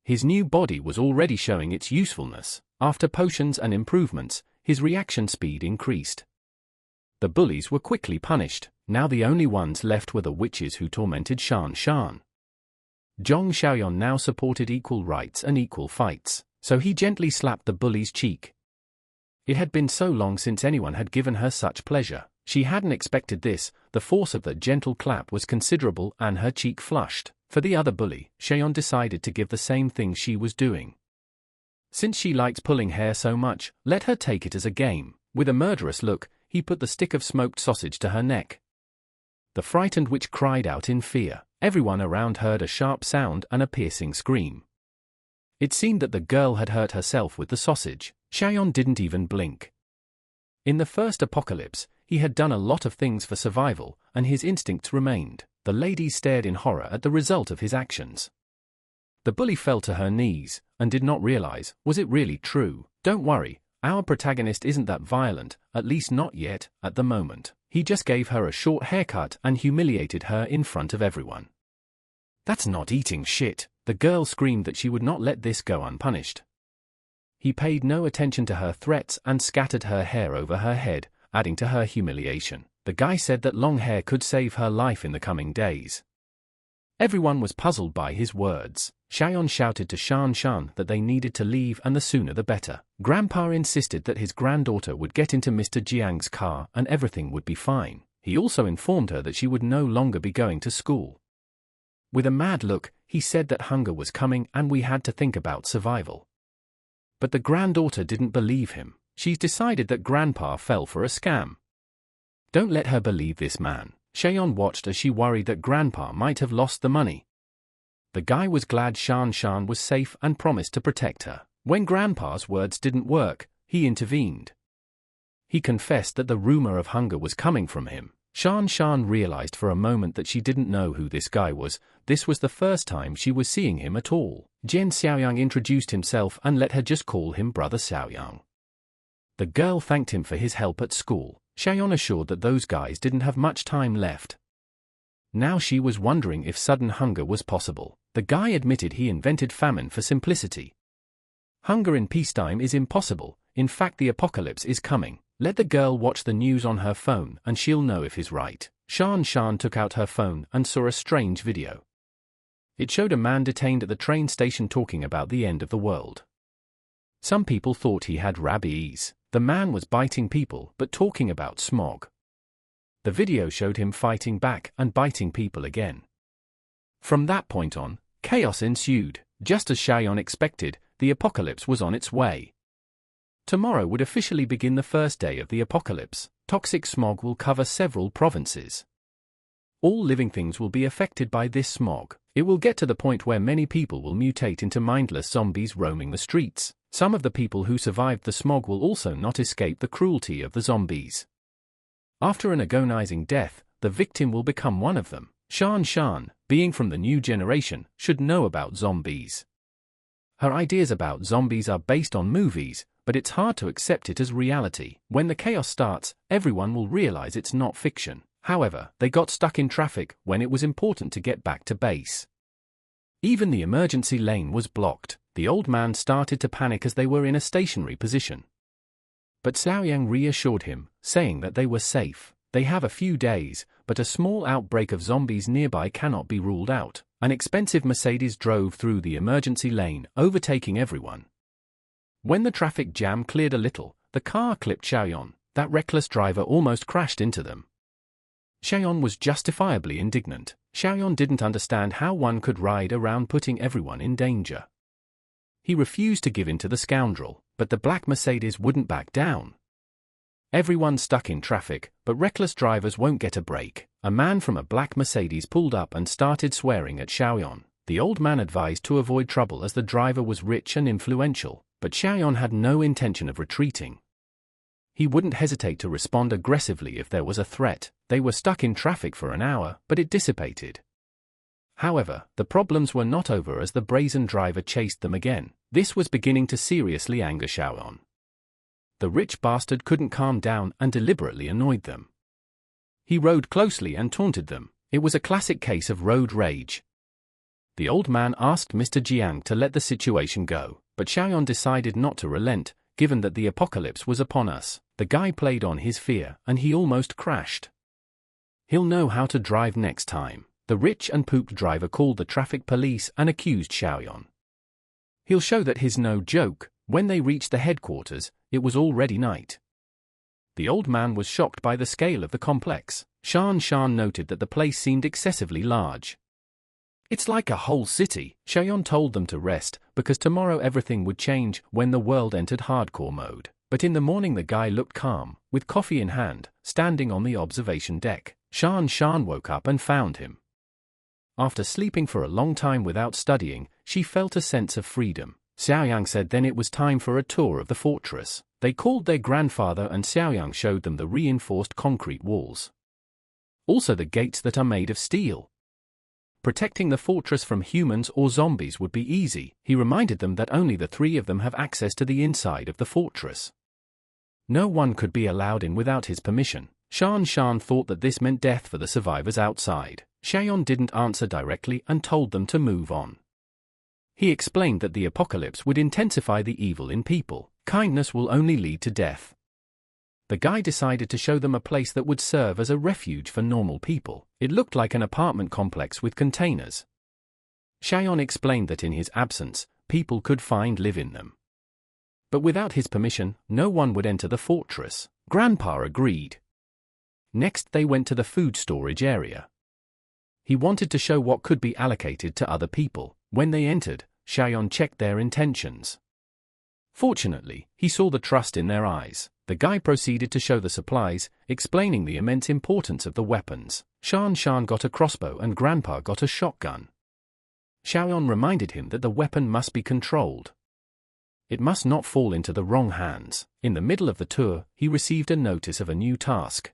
His new body was already showing its usefulness. After potions and improvements, his reaction speed increased. The bullies were quickly punished. Now the only ones left were the witches who tormented Shan Shan. Zhong Xiaoyan now supported equal rights and equal fights, so he gently slapped the bully's cheek. It had been so long since anyone had given her such pleasure. She hadn't expected this. The force of that gentle clap was considerable and her cheek flushed. For the other bully, Xiaoyan decided to give the same thing she was doing. Since she likes pulling hair so much, let her take it as a game. With a murderous look, he put the stick of smoked sausage to her neck. The frightened witch cried out in fear. Everyone around heard a sharp sound and a piercing scream. It seemed that the girl had hurt herself with the sausage. Xiaoyan didn't even blink. In the first apocalypse, he had done a lot of things for survival, and his instincts remained. The ladies stared in horror at the result of his actions. The bully fell to her knees, and did not realize, was it really true? Don't worry, our protagonist isn't that violent, at least not yet, at the moment. He just gave her a short haircut and humiliated her in front of everyone. That's not eating shit. The girl screamed that she would not let this go unpunished. He paid no attention to her threats and scattered her hair over her head, adding to her humiliation. The guy said that long hair could save her life in the coming days. Everyone was puzzled by his words. Xiaoyan shouted to Shan Shan that they needed to leave and the sooner the better. Grandpa insisted that his granddaughter would get into Mr. Jiang's car and everything would be fine. He also informed her that she would no longer be going to school. With a mad look, he said that hunger was coming and we had to think about survival. But the granddaughter didn't believe him. She's decided that Grandpa fell for a scam. Don't let her believe this man. Xiaoyan watched as she worried that Grandpa might have lost the money. The guy was glad Shan Shan was safe and promised to protect her. When Grandpa's words didn't work, he intervened. He confessed that the rumor of hunger was coming from him. Shan Shan realized for a moment that she didn't know who this guy was. This was the first time she was seeing him at all. Jian Xiaoyang introduced himself and let her just call him Brother Xiaoyang. The girl thanked him for his help at school. Xiaoyan assured that those guys didn't have much time left. Now she was wondering if sudden hunger was possible. The guy admitted he invented famine for simplicity. Hunger in peacetime is impossible. In fact, the apocalypse is coming. Let the girl watch the news on her phone and she'll know if he's right. Shan Shan took out her phone and saw a strange video. It showed a man detained at the train station talking about the end of the world. Some people thought he had rabies. The man was biting people but talking about smog. The video showed him fighting back and biting people again. From that point on, chaos ensued. Just as Xiaoyan expected, the apocalypse was on its way. Tomorrow would officially begin the first day of the apocalypse. Toxic smog will cover several provinces. All living things will be affected by this smog. It will get to the point where many people will mutate into mindless zombies roaming the streets. Some of the people who survived the smog will also not escape the cruelty of the zombies. After an agonizing death, the victim will become one of them. Shan Shan, being from the new generation, should know about zombies. Her ideas about zombies are based on movies, but it's hard to accept it as reality. When the chaos starts, everyone will realize it's not fiction. However, they got stuck in traffic when it was important to get back to base. Even the emergency lane was blocked. The old man started to panic as they were in a stationary position. But Xiaoyang reassured him, saying that they were safe. They have a few days, but a small outbreak of zombies nearby cannot be ruled out. An expensive Mercedes drove through the emergency lane, overtaking everyone. When the traffic jam cleared a little, the car clipped Xiaoyan. That reckless driver almost crashed into them. Xiaoyan was justifiably indignant. Xiaoyan didn't understand how one could ride around putting everyone in danger. He refused to give in to the scoundrel, but the black Mercedes wouldn't back down. Everyone's stuck in traffic, but reckless drivers won't get a break. A man from a black Mercedes pulled up and started swearing at Xiaoyan. The old man advised to avoid trouble as the driver was rich and influential, but Xiaoyan had no intention of retreating. He wouldn't hesitate to respond aggressively if there was a threat. They were stuck in traffic for an hour, but it dissipated. However, the problems were not over as the brazen driver chased them again. This was beginning to seriously anger Xiaoyan. The rich bastard couldn't calm down and deliberately annoyed them. He rode closely and taunted them. It was a classic case of road rage. The old man asked Mr. Jiang to let the situation go, but Xiaoyan decided not to relent, given that the apocalypse was upon us. The guy played on his fear, and he almost crashed. He'll know how to drive next time. The rich and pooped driver called the traffic police and accused Xiaoyan. He'll show that he's no joke. When they reached the headquarters, it was already night. The old man was shocked by the scale of the complex. Shan noted that the place seemed excessively large. It's like a whole city. Xiaoyan told them to rest, because tomorrow everything would change when the world entered hardcore mode. But in the morning the guy looked calm, with coffee in hand, standing on the observation deck. Shan woke up and found him. After sleeping for a long time without studying, she felt a sense of freedom. Xiaoyang said then it was time for a tour of the fortress. They called their grandfather and Xiaoyang showed them the reinforced concrete walls. Also the gates that are made of steel. Protecting the fortress from humans or zombies would be easy. He reminded them that only the three of them have access to the inside of the fortress. No one could be allowed in without his permission. Shan thought that this meant death for the survivors outside. Xiaoyan didn't answer directly and told them to move on. He explained that the apocalypse would intensify the evil in people. Kindness will only lead to death. The guy decided to show them a place that would serve as a refuge for normal people. It looked like an apartment complex with containers. Xiaoyan explained that in his absence, people could live in them. But without his permission, no one would enter the fortress. Grandpa agreed. Next they went to the food storage area. He wanted to show what could be allocated to other people. When they entered, Xiaoyan checked their intentions. Fortunately, he saw the trust in their eyes. The guy proceeded to show the supplies, explaining the immense importance of the weapons. Shan got a crossbow and Grandpa got a shotgun. Xiaoyan reminded him that the weapon must be controlled. It must not fall into the wrong hands. In the middle of the tour, he received a notice of a new task.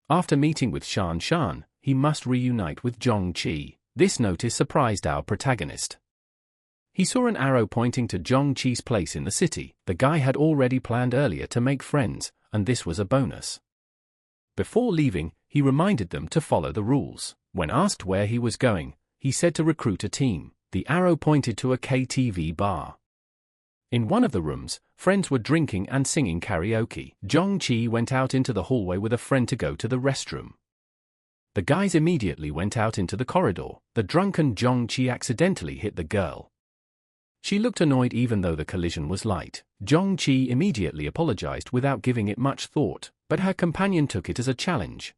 After meeting with Shan, he must reunite with Zhongqi. This notice surprised our protagonist. He saw an arrow pointing to Zhongqi's place in the city. The guy had already planned earlier to make friends, and this was a bonus. Before leaving, he reminded them to follow the rules. When asked where he was going, he said to recruit a team. The arrow pointed to a KTV bar. In one of the rooms, friends were drinking and singing karaoke. Zhongqi went out into the hallway with a friend to go to the restroom. The guys immediately went out into the corridor. The drunken Zhongqi accidentally hit the girl. She looked annoyed even though the collision was light. Zhongqi immediately apologized without giving it much thought, but her companion took it as a challenge.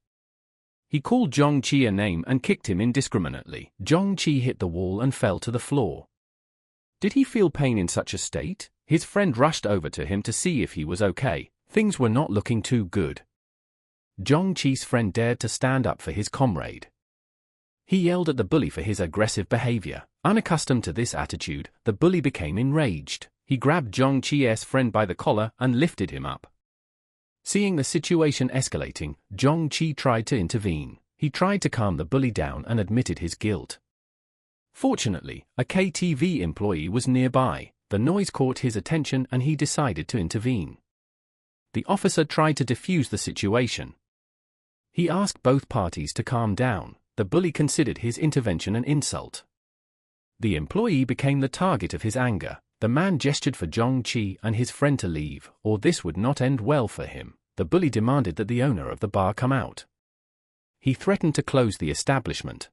He called Zhongqi a name and kicked him indiscriminately. Zhongqi hit the wall and fell to the floor. Did he feel pain in such a state? His friend rushed over to him to see if he was okay. Things were not looking too good. Zhongqi's friend dared to stand up for his comrade. He yelled at the bully for his aggressive behavior. Unaccustomed to this attitude, the bully became enraged. He grabbed Zhongqi's friend by the collar and lifted him up. Seeing the situation escalating, Zhongqi tried to intervene. He tried to calm the bully down and admitted his guilt. Fortunately, a KTV employee was nearby. The noise caught his attention and he decided to intervene. The officer tried to defuse the situation. He asked both parties to calm down. The bully considered his intervention an insult. The employee became the target of his anger. The man gestured for Zhongqi and his friend to leave, or this would not end well for him. The bully demanded that the owner of the bar come out. He threatened to close the establishment.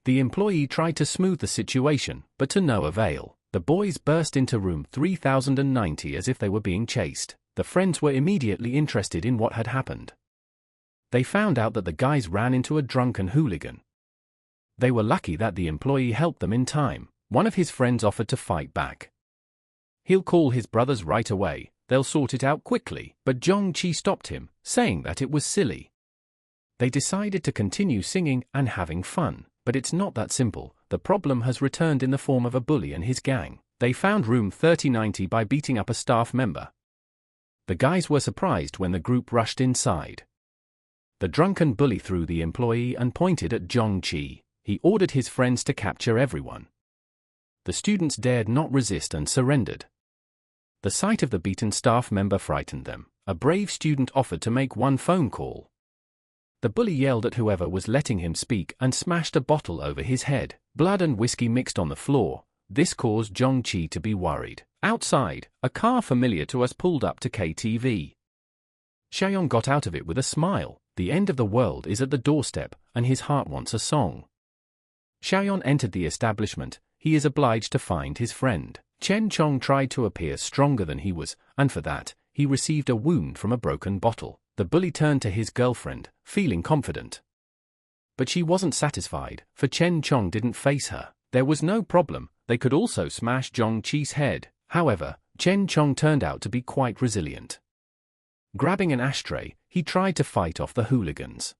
The employee tried to smooth the situation, but to no avail. The boys burst into room 3090 as if they were being chased. The friends were immediately interested in what had happened. They found out that the guys ran into a drunken hooligan. They were lucky that the employee helped them in time. One of his friends offered to fight back. He'll call his brothers right away, they'll sort it out quickly, but Zhongqi stopped him, saying that it was silly. They decided to continue singing and having fun, but it's not that simple. The problem has returned in the form of a bully and his gang. They found room 3090 by beating up a staff member. The guys were surprised when the group rushed inside. The drunken bully threw the employee and pointed at Zhongqi. he ordered his friends to capture everyone. The students dared not resist and surrendered. The sight of the beaten staff member frightened them. A brave student offered to make one phone call. The bully yelled at whoever was letting him speak and smashed a bottle over his head. Blood and whiskey mixed on the floor. This caused Jong-chi to be worried. Outside, a car familiar to us pulled up to KTV. Xiaoyan got out of it with a smile. The end of the world is at the doorstep, and his heart wants a song. Xiaoyan entered the establishment. He is obliged to find his friend. Chen Chong tried to appear stronger than he was, and for that, he received a wound from a broken bottle. The bully turned to his girlfriend, feeling confident. But she wasn't satisfied, for Chen Chong didn't face her. There was no problem, they could also smash Jong-chi's head. However, Chen Chong turned out to be quite resilient. Grabbing an ashtray, he tried to fight off the hooligans.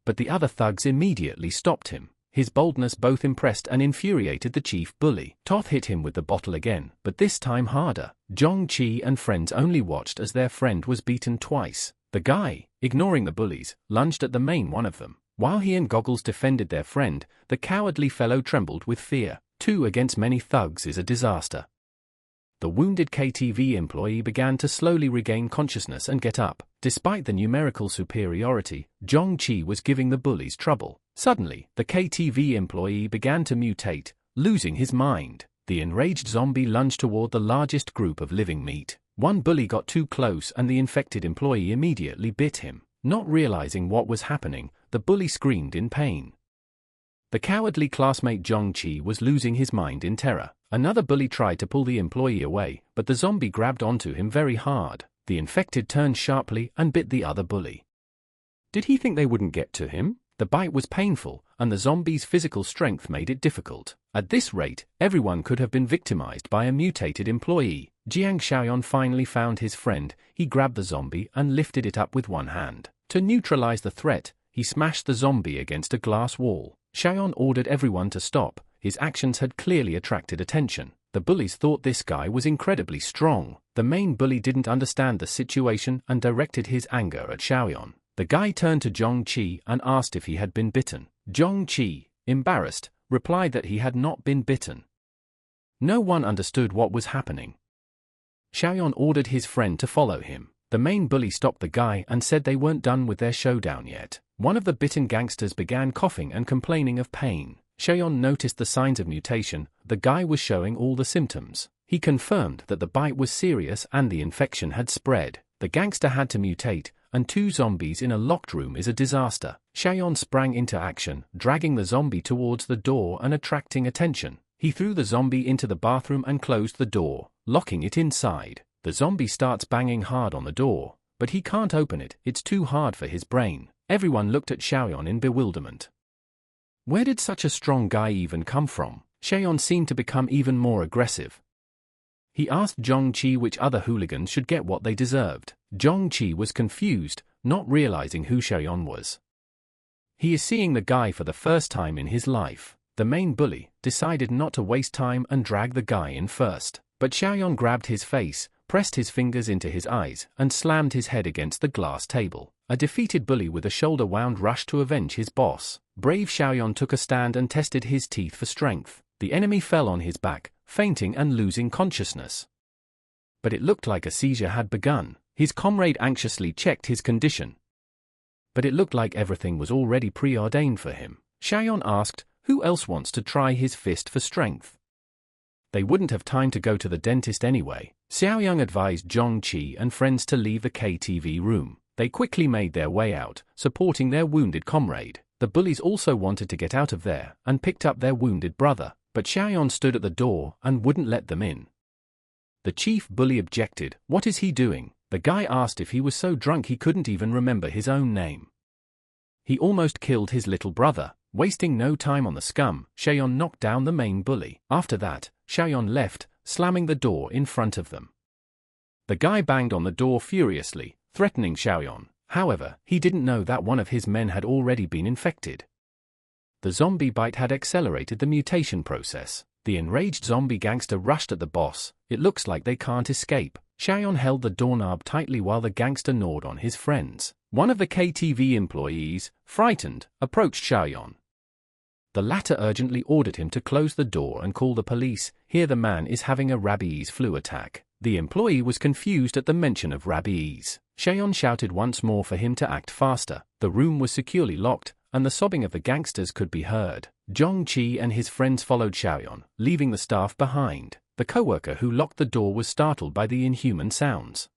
But the other thugs immediately stopped him. His boldness both impressed and infuriated the chief bully. Toth hit him with the bottle again, but this time harder. Jong-chi and friends only watched as their friend was beaten twice. The guy, ignoring the bullies, lunged at the main one of them. While he and Goggles defended their friend, the cowardly fellow trembled with fear. 2 against many thugs is a disaster. The wounded KTV employee began to slowly regain consciousness and get up. Despite the numerical superiority, Jong-chi was giving the bullies trouble. Suddenly, the KTV employee began to mutate, losing his mind. The enraged zombie lunged toward the largest group of living meat. One bully got too close and the infected employee immediately bit him. Not realizing what was happening, the bully screamed in pain. The cowardly classmate Jong-chi was losing his mind in terror. Another bully tried to pull the employee away, but the zombie grabbed onto him very hard. The infected turned sharply and bit the other bully. Did he think they wouldn't get to him? The bite was painful, and the zombie's physical strength made it difficult. At this rate, everyone could have been victimized by a mutated employee. Jiang Xiaoyan finally found his friend. He grabbed the zombie and lifted it up with one hand. To neutralize the threat, he smashed the zombie against a glass wall. Xiaoyan ordered everyone to stop. His actions had clearly attracted attention. The bullies thought this guy was incredibly strong. The main bully didn't understand the situation and directed his anger at Xiaoyan. The guy turned to Jong-chi and asked if he had been bitten. Jong-chi, embarrassed, replied that he had not been bitten. No one understood what was happening. Xiaoyan ordered his friend to follow him. The main bully stopped the guy and said they weren't done with their showdown yet. One of the bitten gangsters began coughing and complaining of pain. Xiaoyan noticed the signs of mutation. The guy was showing all the symptoms. He confirmed that the bite was serious and the infection had spread. The gangster had to mutate, and 2 zombies in a locked room is a disaster. Xiaoyan sprang into action, dragging the zombie towards the door and attracting attention. He threw the zombie into the bathroom and closed the door, locking it inside. The zombie starts banging hard on the door, but he can't open it. It's too hard for his brain. Everyone looked at Xiaoyan in bewilderment. Where did such a strong guy even come from? Xiaoyan seemed to become even more aggressive. He asked Jong-chi which other hooligans should get what they deserved. Jong-chi was confused, not realizing who Xiaoyan was. He is seeing the guy for the first time in his life. The main bully decided not to waste time and drag the guy in first. But Xiaoyan grabbed his face, pressed his fingers into his eyes, and slammed his head against the glass table. A defeated bully with a shoulder wound rushed to avenge his boss. Brave Xiaoyan took a stand and tested his teeth for strength. The enemy fell on his back, fainting and losing consciousness. But it looked like a seizure had begun. His comrade anxiously checked his condition. But it looked like everything was already preordained for him. Xiaoyan asked, who else wants to try his fist for strength? They wouldn't have time to go to the dentist anyway. Xiaoyan advised Jong-chi and friends to leave the KTV room. They quickly made their way out, supporting their wounded comrade. The bullies also wanted to get out of there and picked up their wounded brother, but Xiaoyan stood at the door and wouldn't let them in. The chief bully objected. What is he doing? The guy asked if he was so drunk he couldn't even remember his own name. He almost killed his little brother. Wasting no time on the scum, Xiaoyan knocked down the main bully. After that, Xiaoyan left, slamming the door in front of them. The guy banged on the door furiously, threatening Xiaoyan. However, he didn't know that one of his men had already been infected. The zombie bite had accelerated the mutation process. The enraged zombie gangster rushed at the boss. It looks like they can't escape. Xiaoyan held the doorknob tightly while the gangster gnawed on his friends. One of the KTV employees, frightened, approached Xiaoyan. The latter urgently ordered him to close the door and call the police. Here the man is having a rabies flu attack. The employee was confused at the mention of rabies. Cheon shouted once more for him to act faster. The room was securely locked, and the sobbing of the gangsters could be heard. Jong-chi and his friends followed Xiaoyan, leaving the staff behind. The co-worker who locked the door was startled by the inhuman sounds.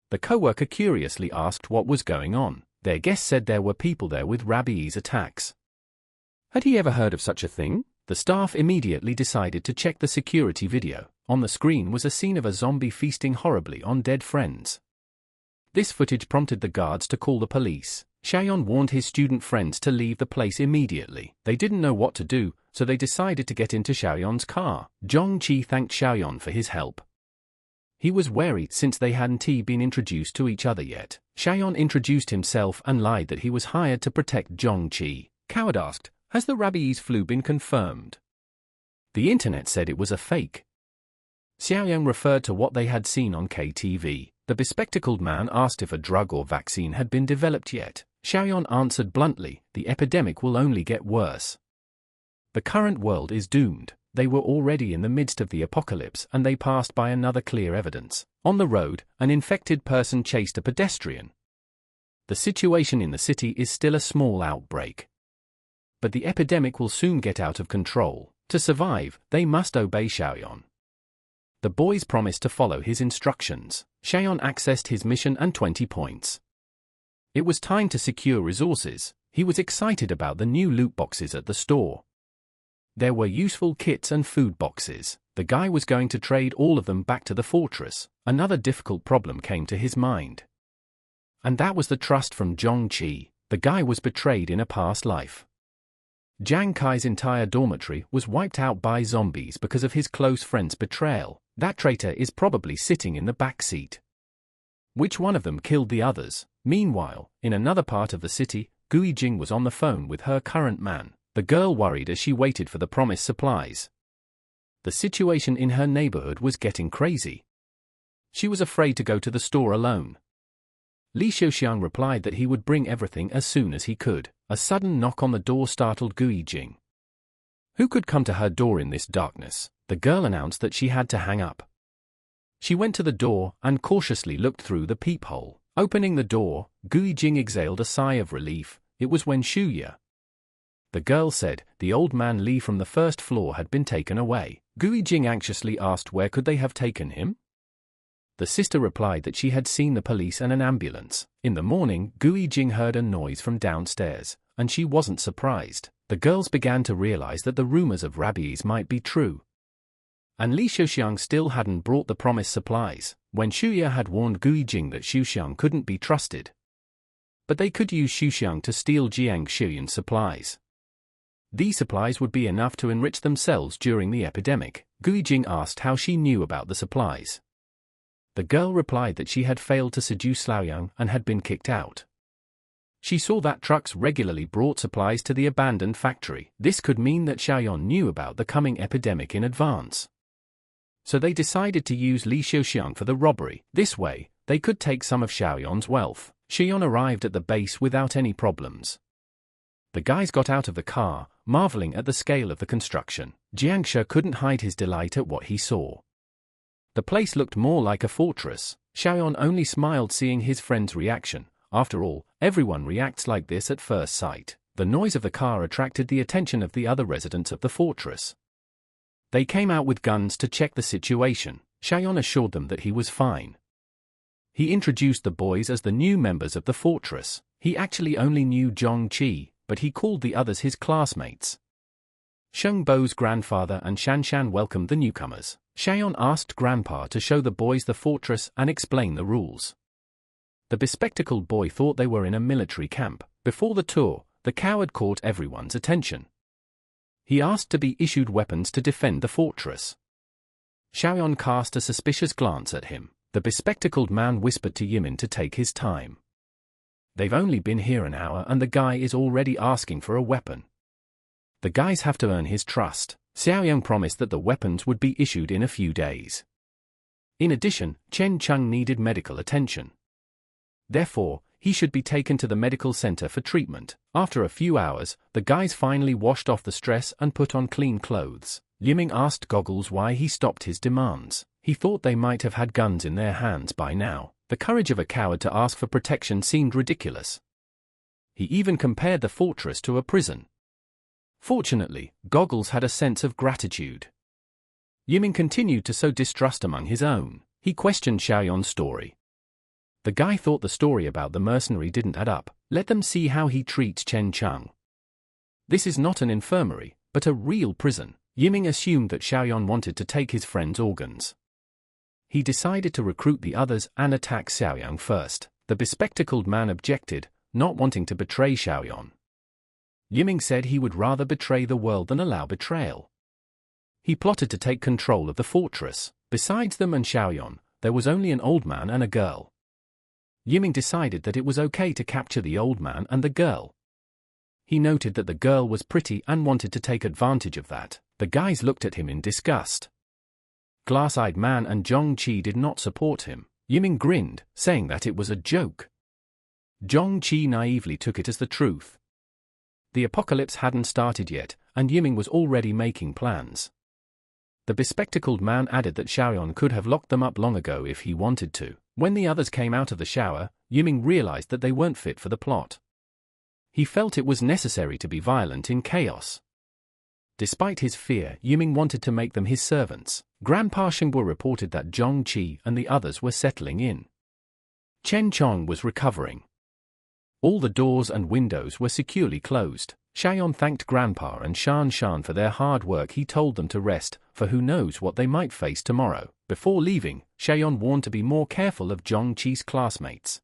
The co-worker curiously asked what was going on. Their guest said there were people there with rabies attacks. Had he ever heard of such a thing? The staff immediately decided to check the security video. On the screen was a scene of a zombie feasting horribly on dead friends. This footage prompted the guards to call the police. Xiaoyan warned his student friends to leave the place immediately. They didn't know what to do, so they decided to get into Xiaoyan's car. Jong-chi thanked Xiaoyan for his help. He was wary since they hadn't been introduced to each other yet. Xiaoyan introduced himself and lied that he was hired to protect Jong-chi. Coward asked, "Has the rabies flu been confirmed?" The internet said it was a fake. Xiaoyan referred to what they had seen on KTV. The bespectacled man asked if a drug or vaccine had been developed yet. Xiaoyan answered bluntly, "The epidemic will only get worse. The current world is doomed." They were already in the midst of the apocalypse and they passed by another clear evidence. On the road, an infected person chased a pedestrian. The situation in the city is still a small outbreak. But the epidemic will soon get out of control. To survive, they must obey Xiaoyan. The boys promised to follow his instructions. Xiaoyan accessed his mission and 20 points. It was time to secure resources. He was excited about the new loot boxes at the store. There were useful kits and food boxes. The guy was going to trade all of them back to the fortress. Another difficult problem came to his mind. And that was the trust from Jong-chi. The guy was betrayed in a past life. Jiang Kai's entire dormitory was wiped out by zombies because of his close friend's betrayal. That traitor is probably sitting in the back seat. Which one of them killed the others? Meanwhile, in another part of the city, Gui Jing was on the phone with her current man. The girl worried as she waited for the promised supplies. The situation in her neighborhood was getting crazy. She was afraid to go to the store alone. Li Xiuxiang replied that he would bring everything as soon as he could. A sudden knock on the door startled Gui Jing. Who could come to her door in this darkness? The girl announced that she had to hang up. She went to the door and cautiously looked through the peephole. Opening the door, Gui Jing exhaled a sigh of relief. It was Wen Shuya. The girl said the old man Li from the first floor had been taken away. Gui Jing anxiously asked where could they have taken him? The sister replied that she had seen the police and an ambulance. In the morning, Gui Jing heard a noise from downstairs, and she wasn't surprised. The girls began to realize that the rumors of rabies might be true. And Li Xiuxiang still hadn't brought the promised supplies. When Shuya had warned Gui Jing that Xiuxiang couldn't be trusted. But they could use Xiuxiang to steal Jiang Xiuyan's supplies. These supplies would be enough to enrich themselves during the epidemic. Gui Jing asked how she knew about the supplies. The girl replied that she had failed to seduce Xiaoyan and had been kicked out. She saw that trucks regularly brought supplies to the abandoned factory. This could mean that Xiaoyan knew about the coming epidemic in advance. So they decided to use Li Xiuxiang for the robbery. This way, they could take some of Xiaoyan's wealth. Xiaoyan arrived at the base without any problems. The guys got out of the car, marveling at the scale of the construction. Jiangshi couldn't hide his delight at what he saw. The place looked more like a fortress. Xiaoyan only smiled seeing his friend's reaction. After all, everyone reacts like this at first sight. The noise of the car attracted the attention of the other residents of the fortress. They came out with guns to check the situation. Xiaoyan assured them that he was fine. He introduced the boys as the new members of the fortress. He actually only knew Jong-chi, but he called the others his classmates. Sheng Bo's grandfather and Shanshan welcomed the newcomers. Xiaoyan asked Grandpa to show the boys the fortress and explain the rules. The bespectacled boy thought they were in a military camp. Before the tour, the coward caught everyone's attention. He asked to be issued weapons to defend the fortress. Xiaoyan cast a suspicious glance at him. The bespectacled man whispered to Yimin to take his time. They've only been here an hour and the guy is already asking for a weapon. The guys have to earn his trust. Xiaoyan promised that the weapons would be issued in a few days. In addition, Chen Cheng needed medical attention. Therefore, He should be taken to the medical center for treatment. After a few hours, the guys finally washed off the stress and put on clean clothes. Yiming asked Goggles why he stopped his demands. He thought they might have had guns in their hands by now. The courage of a coward to ask for protection seemed ridiculous. He even compared the fortress to a prison. Fortunately, Goggles had a sense of gratitude. Yiming continued to sow distrust among his own. He questioned Xiaoyon's story. The guy thought the story about the mercenary didn't add up. Let them see how he treats Chen Cheng. This is not an infirmary, but a real prison. Yiming assumed that Xiaoyon wanted to take his friend's organs. He decided to recruit the others and attack Xiaoyong first. The bespectacled man objected, not wanting to betray Xiaoyon. Yiming said he would rather betray the world than allow betrayal. He plotted to take control of the fortress. Besides them and Xiaoyon, there was only an old man and a girl. Yiming decided that it was okay to capture the old man and the girl. He noted that the girl was pretty and wanted to take advantage of that. The guys looked at him in disgust. Glass-eyed man and Zhongqi did not support him. Yiming grinned, saying that it was a joke. Zhongqi naively took it as the truth. The apocalypse hadn't started yet, and Yiming was already making plans. The bespectacled man added that Xiaoyon could have locked them up long ago if he wanted to. When the others came out of the shower, Yiming realized that they weren't fit for the plot. He felt it was necessary to be violent in chaos. Despite his fear, Yiming wanted to make them his servants. Grandpa Shengbo reported that Zhongqi and the others were settling in. Chen Chong was recovering. All the doors and windows were securely closed. Xiaoyon thanked Grandpa and Shan Shan for their hard work. He told them to rest, for who knows what they might face tomorrow. Before leaving, Xiaoyon warned to be more careful of Zhongqi's classmates.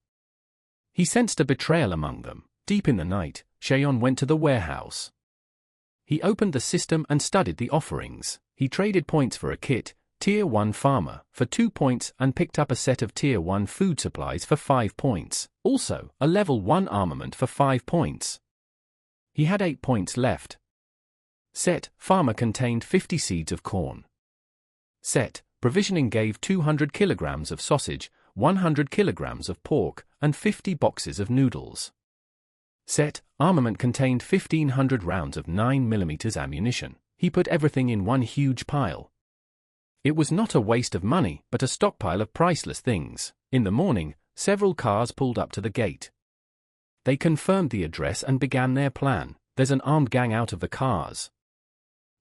He sensed a betrayal among them. Deep in the night, Xiaoyon went to the warehouse. He opened the system and studied the offerings. He traded points for a kit, Tier 1 Farmer, for 2 points and picked up a set of Tier 1 food supplies for 5 points. Also, a Level 1 armament for 5 points. He had 8 points left. Set Farmer contained 50 seeds of corn. Set Provisioning gave 200 kilograms of sausage, 100 kilograms of pork, and 50 boxes of noodles. Set Armament contained 1,500 rounds of 9mm ammunition. He put everything in one huge pile. It was not a waste of money, but a stockpile of priceless things. In the morning, several cars pulled up to the gate. They confirmed the address and began their plan. There's an armed gang out of the cars.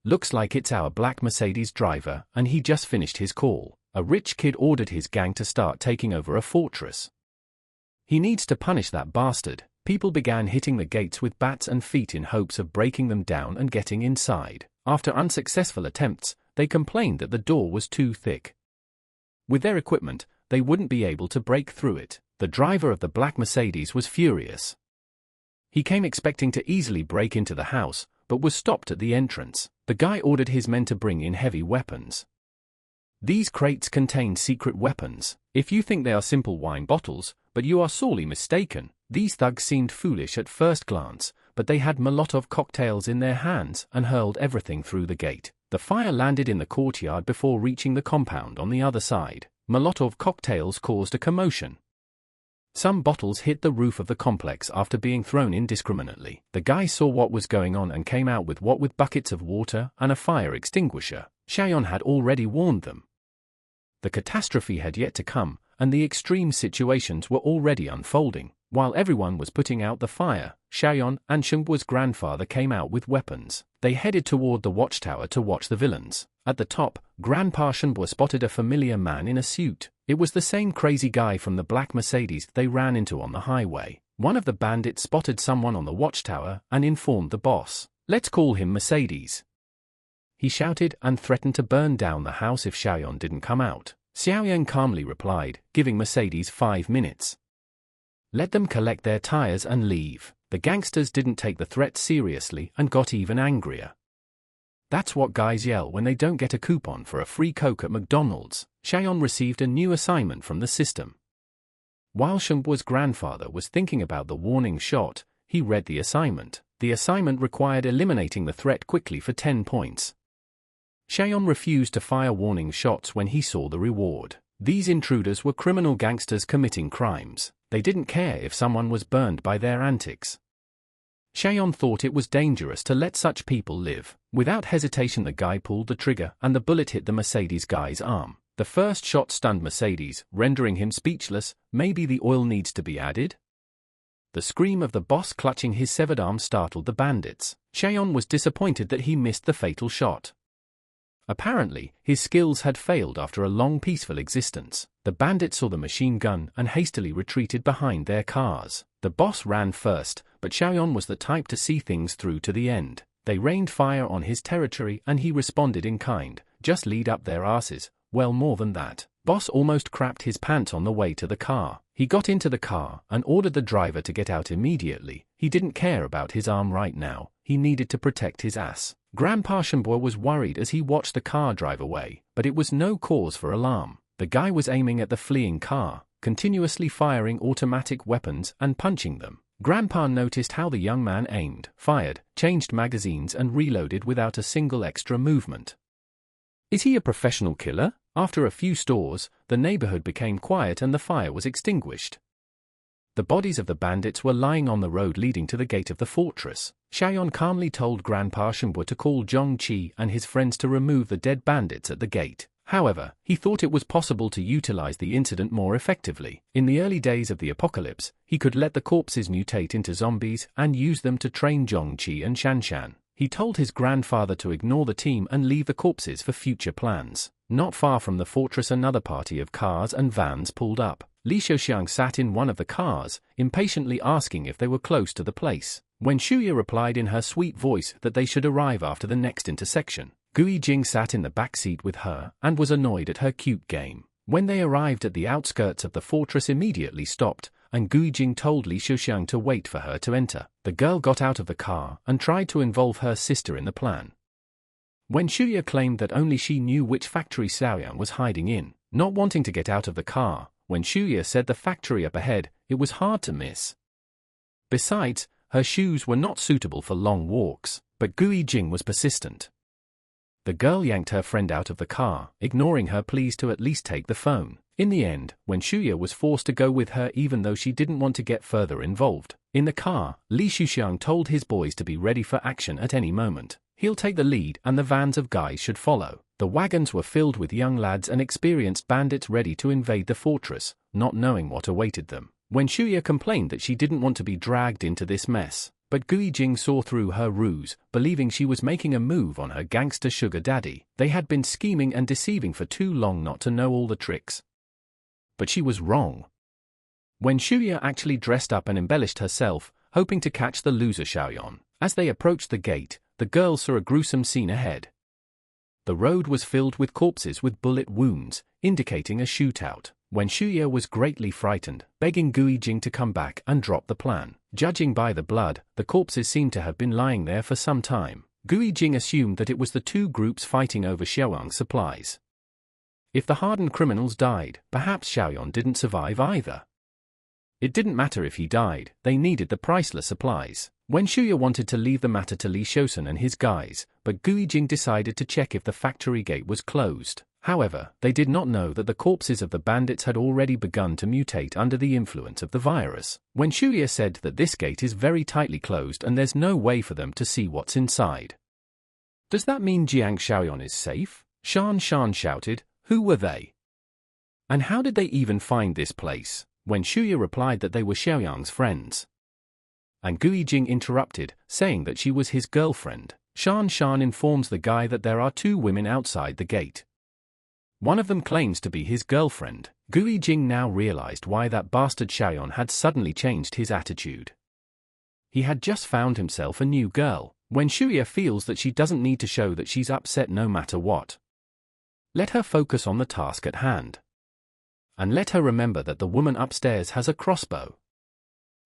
Looks like it's our black Mercedes driver, and he just finished his call. A rich kid ordered his gang to start taking over a fortress. He needs to punish that bastard. People began hitting the gates with bats and feet in hopes of breaking them down and getting inside. After unsuccessful attempts, they complained that the door was too thick. With their equipment, they wouldn't be able to break through it. The driver of the black Mercedes was furious. He came expecting to easily break into the house, but was stopped at the entrance. The guy ordered his men to bring in heavy weapons. These crates contain secret weapons. If you think they are simple wine bottles, but you are sorely mistaken. These thugs seemed foolish at first glance, but they had Molotov cocktails in their hands and hurled everything through the gate. The fire landed in the courtyard before reaching the compound on the other side. Molotov cocktails caused a commotion. Some bottles hit the roof of the complex after being thrown indiscriminately. The guy saw what was going on and came out with buckets of water and a fire extinguisher. Xiaoyon had already warned them. The catastrophe had yet to come, and the extreme situations were already unfolding. While everyone was putting out the fire, Xiaoyon and Shengbo's grandfather came out with weapons. They headed toward the watchtower to watch the villains. At the top, Grandpa Shengbo spotted a familiar man in a suit. It was the same crazy guy from the black Mercedes they ran into on the highway. One of the bandits spotted someone on the watchtower and informed the boss. "Let's call him Mercedes." He shouted and threatened to burn down the house if Xiaoyon didn't come out. Xiaoyan calmly replied, giving Mercedes 5 minutes. Let them collect their tires and leave. The gangsters didn't take the threat seriously and got even angrier. That's what guys yell when they don't get a coupon for a free Coke at McDonald's. Xiaoyan received a new assignment from the system. While Shengbo's grandfather was thinking about the warning shot, he read the assignment. The assignment required eliminating the threat quickly for 10 points. Xiaoyan refused to fire warning shots when he saw the reward. These intruders were criminal gangsters committing crimes. They didn't care if someone was burned by their antics. Xiaoyan thought it was dangerous to let such people live. Without hesitation the guy pulled the trigger and the bullet hit the Mercedes guy's arm. The first shot stunned Mercedes, rendering him speechless. Maybe the oil needs to be added? The scream of the boss clutching his severed arm startled the bandits. Xiaoyan was disappointed that he missed the fatal shot. Apparently, his skills had failed after a long peaceful existence. The bandits saw the machine gun and hastily retreated behind their cars. The boss ran first, but Xiaoyan was the type to see things through to the end. They rained fire on his territory and he responded in kind. Just lead up their asses. Well, more than that. Boss almost crapped his pants on the way to the car. He got into the car and ordered the driver to get out immediately. He didn't care about his arm right now. He needed to protect his ass. Grandpa Shenbo was worried as he watched the car drive away, but it was no cause for alarm. The guy was aiming at the fleeing car, continuously firing automatic weapons and punching them. Grandpa noticed how the young man aimed, fired, changed magazines and reloaded without a single extra movement. Is he a professional killer? After a few stores, the neighborhood became quiet and the fire was extinguished. The bodies of the bandits were lying on the road leading to the gate of the fortress. Xiaoyan calmly told Grandpa Shenbo to call Zhong Qi and his friends to remove the dead bandits at the gate. However, he thought it was possible to utilize the incident more effectively. In the early days of the apocalypse, he could let the corpses mutate into zombies and use them to train Zhong Qi and Shanshan. He told his grandfather to ignore the team and leave the corpses for future plans. Not far from the fortress another party of cars and vans pulled up. Li Xiaoxiang sat in one of the cars, impatiently asking if they were close to the place. When Shuya replied in her sweet voice that they should arrive after the next intersection, Gui Jing sat in the back seat with her and was annoyed at her cute game. When they arrived at the outskirts of the fortress immediately stopped, and Gui Jing told Li Xiaoxiang to wait for her to enter. The girl got out of the car and tried to involve her sister in the plan. When Shuya claimed that only she knew which factory Xiaoyan was hiding in, not wanting to get out of the car, when Shuya said the factory up ahead, it was hard to miss. Besides, her shoes were not suitable for long walks, but Gui Jing was persistent. The girl yanked her friend out of the car, ignoring her pleas to at least take the phone. In the end, when Shuya was forced to go with her even though she didn't want to get further involved, in the car, Li Xiaoxiang told his boys to be ready for action at any moment. He'll take the lead and the vans of guys should follow. The wagons were filled with young lads and experienced bandits ready to invade the fortress, not knowing what awaited them. When Shuya complained that she didn't want to be dragged into this mess, but Gui Jing saw through her ruse, believing she was making a move on her gangster sugar daddy. They had been scheming and deceiving for too long not to know all the tricks. But she was wrong. When Shuya actually dressed up and embellished herself, hoping to catch the loser Xiaoyan, as they approached the gate, the girl saw a gruesome scene ahead. The road was filled with corpses with bullet wounds, indicating a shootout. When Shuya was greatly frightened, begging Gui Jing to come back and drop the plan. Judging by the blood, the corpses seemed to have been lying there for some time. Gui Jing assumed that it was the two groups fighting over Xiaoyang's supplies. If the hardened criminals died, perhaps Xiaoyan didn't survive either. It didn't matter if he died, they needed the priceless supplies. When Shuya wanted to leave the matter to Li Xiaosan and his guys, but Gui Jing decided to check if the factory gate was closed. However, they did not know that the corpses of the bandits had already begun to mutate under the influence of the virus. When Shuya said that this gate is very tightly closed and there's no way for them to see what's inside. Does that mean Jiang Xiaoyan is safe? Shan shouted, who were they? And how did they even find this place? When Shuya replied that they were Xiaoyang's friends. And Gui Jing interrupted, saying that she was his girlfriend. Shan informs the guy that there are two women outside the gate. One of them claims to be his girlfriend. Gui Jing now realized why that bastard Xiaoyan had suddenly changed his attitude. He had just found himself a new girl. When Shuya feels that she doesn't need to show that she's upset no matter what. Let her focus on the task at hand. And let her remember that the woman upstairs has a crossbow.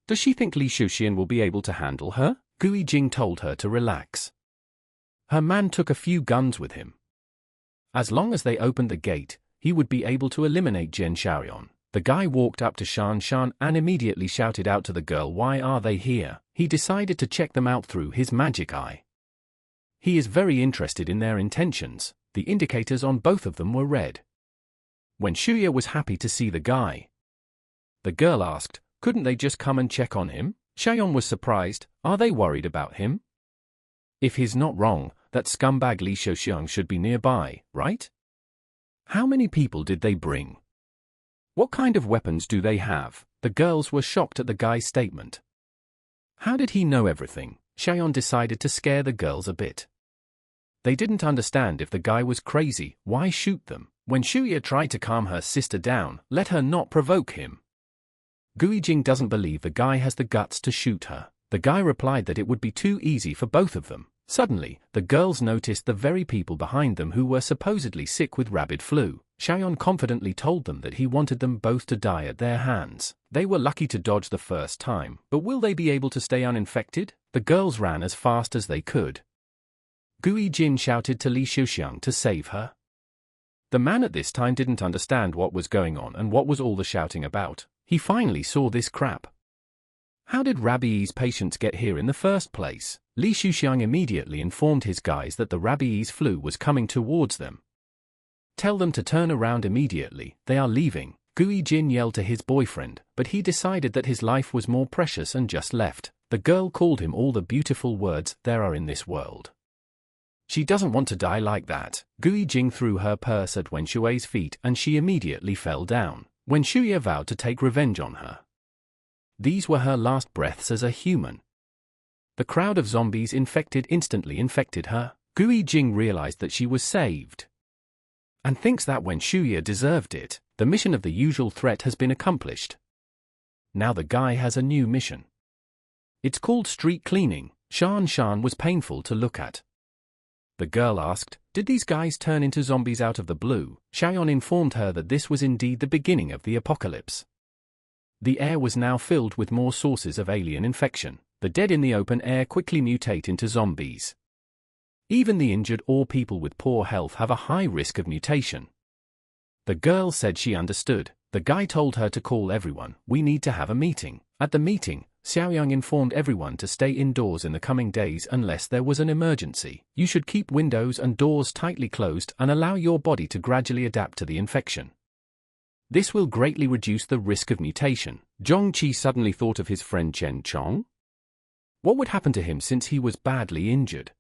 Does she think Li Xiaoxian will be able to handle her? Gui Jing told her to relax. Her man took a few guns with him. As long as they opened the gate, he would be able to eliminate Jiang Xiaoyan. The guy walked up to Shan and immediately shouted out to the girl, why are they here? He decided to check them out through his magic eye. He is very interested in their intentions. The indicators on both of them were red. When Shuya was happy to see the guy, the girl asked, Couldn't they just come and check on him? Xiaoyan was surprised. Are they worried about him? If he's not wrong, that scumbag Li Xiaoxiang should be nearby, right? How many people did they bring? What kind of weapons do they have? The girls were shocked at the guy's statement. How did he know everything? Xiaoyan decided to scare the girls a bit. They didn't understand if the guy was crazy. Why shoot them? When Shuya tried to calm her sister down, let her not provoke him. Guijing doesn't believe the guy has the guts to shoot her. The guy replied that it would be too easy for both of them. Suddenly, the girls noticed the very people behind them who were supposedly sick with rabid flu. Xiaoyan confidently told them that he wanted them both to die at their hands. They were lucky to dodge the first time, but will they be able to stay uninfected? The girls ran as fast as they could. Guijin shouted to Li Xiaoxiang to save her. The man at this time didn't understand what was going on and what was all the shouting about. He finally saw this crap. How did rabies patients get here in the first place? Li Xiaoxiang immediately informed his guys that the rabies flu was coming towards them. Tell them to turn around immediately, they are leaving. Guijin yelled to his boyfriend, but he decided that his life was more precious and just left. The girl called him all the beautiful words there are in this world. She doesn't want to die like that. Guijing threw her purse at Wen Shui's feet and she immediately fell down. Wen Shui vowed to take revenge on her. These were her last breaths as a human. The crowd of zombies instantly infected her. Guijing realized that she was saved. And thinks that Wen Shuya deserved it. The mission of the usual threat has been accomplished. Now the guy has a new mission. It's called street cleaning. Shan was painful to look at. The girl asked, did these guys turn into zombies out of the blue? Xiaoyan informed her that this was indeed the beginning of the apocalypse. The air was now filled with more sources of alien infection. The dead in the open air quickly mutate into zombies. Even the injured or people with poor health have a high risk of mutation. The girl said she understood. The guy told her to call everyone. We need to have a meeting. At the meeting, Xiaoyan informed everyone to stay indoors in the coming days unless there was an emergency. You should keep windows and doors tightly closed and allow your body to gradually adapt to the infection. This will greatly reduce the risk of mutation. Zhongqi suddenly thought of his friend Chen Chong. What would happen to him since he was badly injured?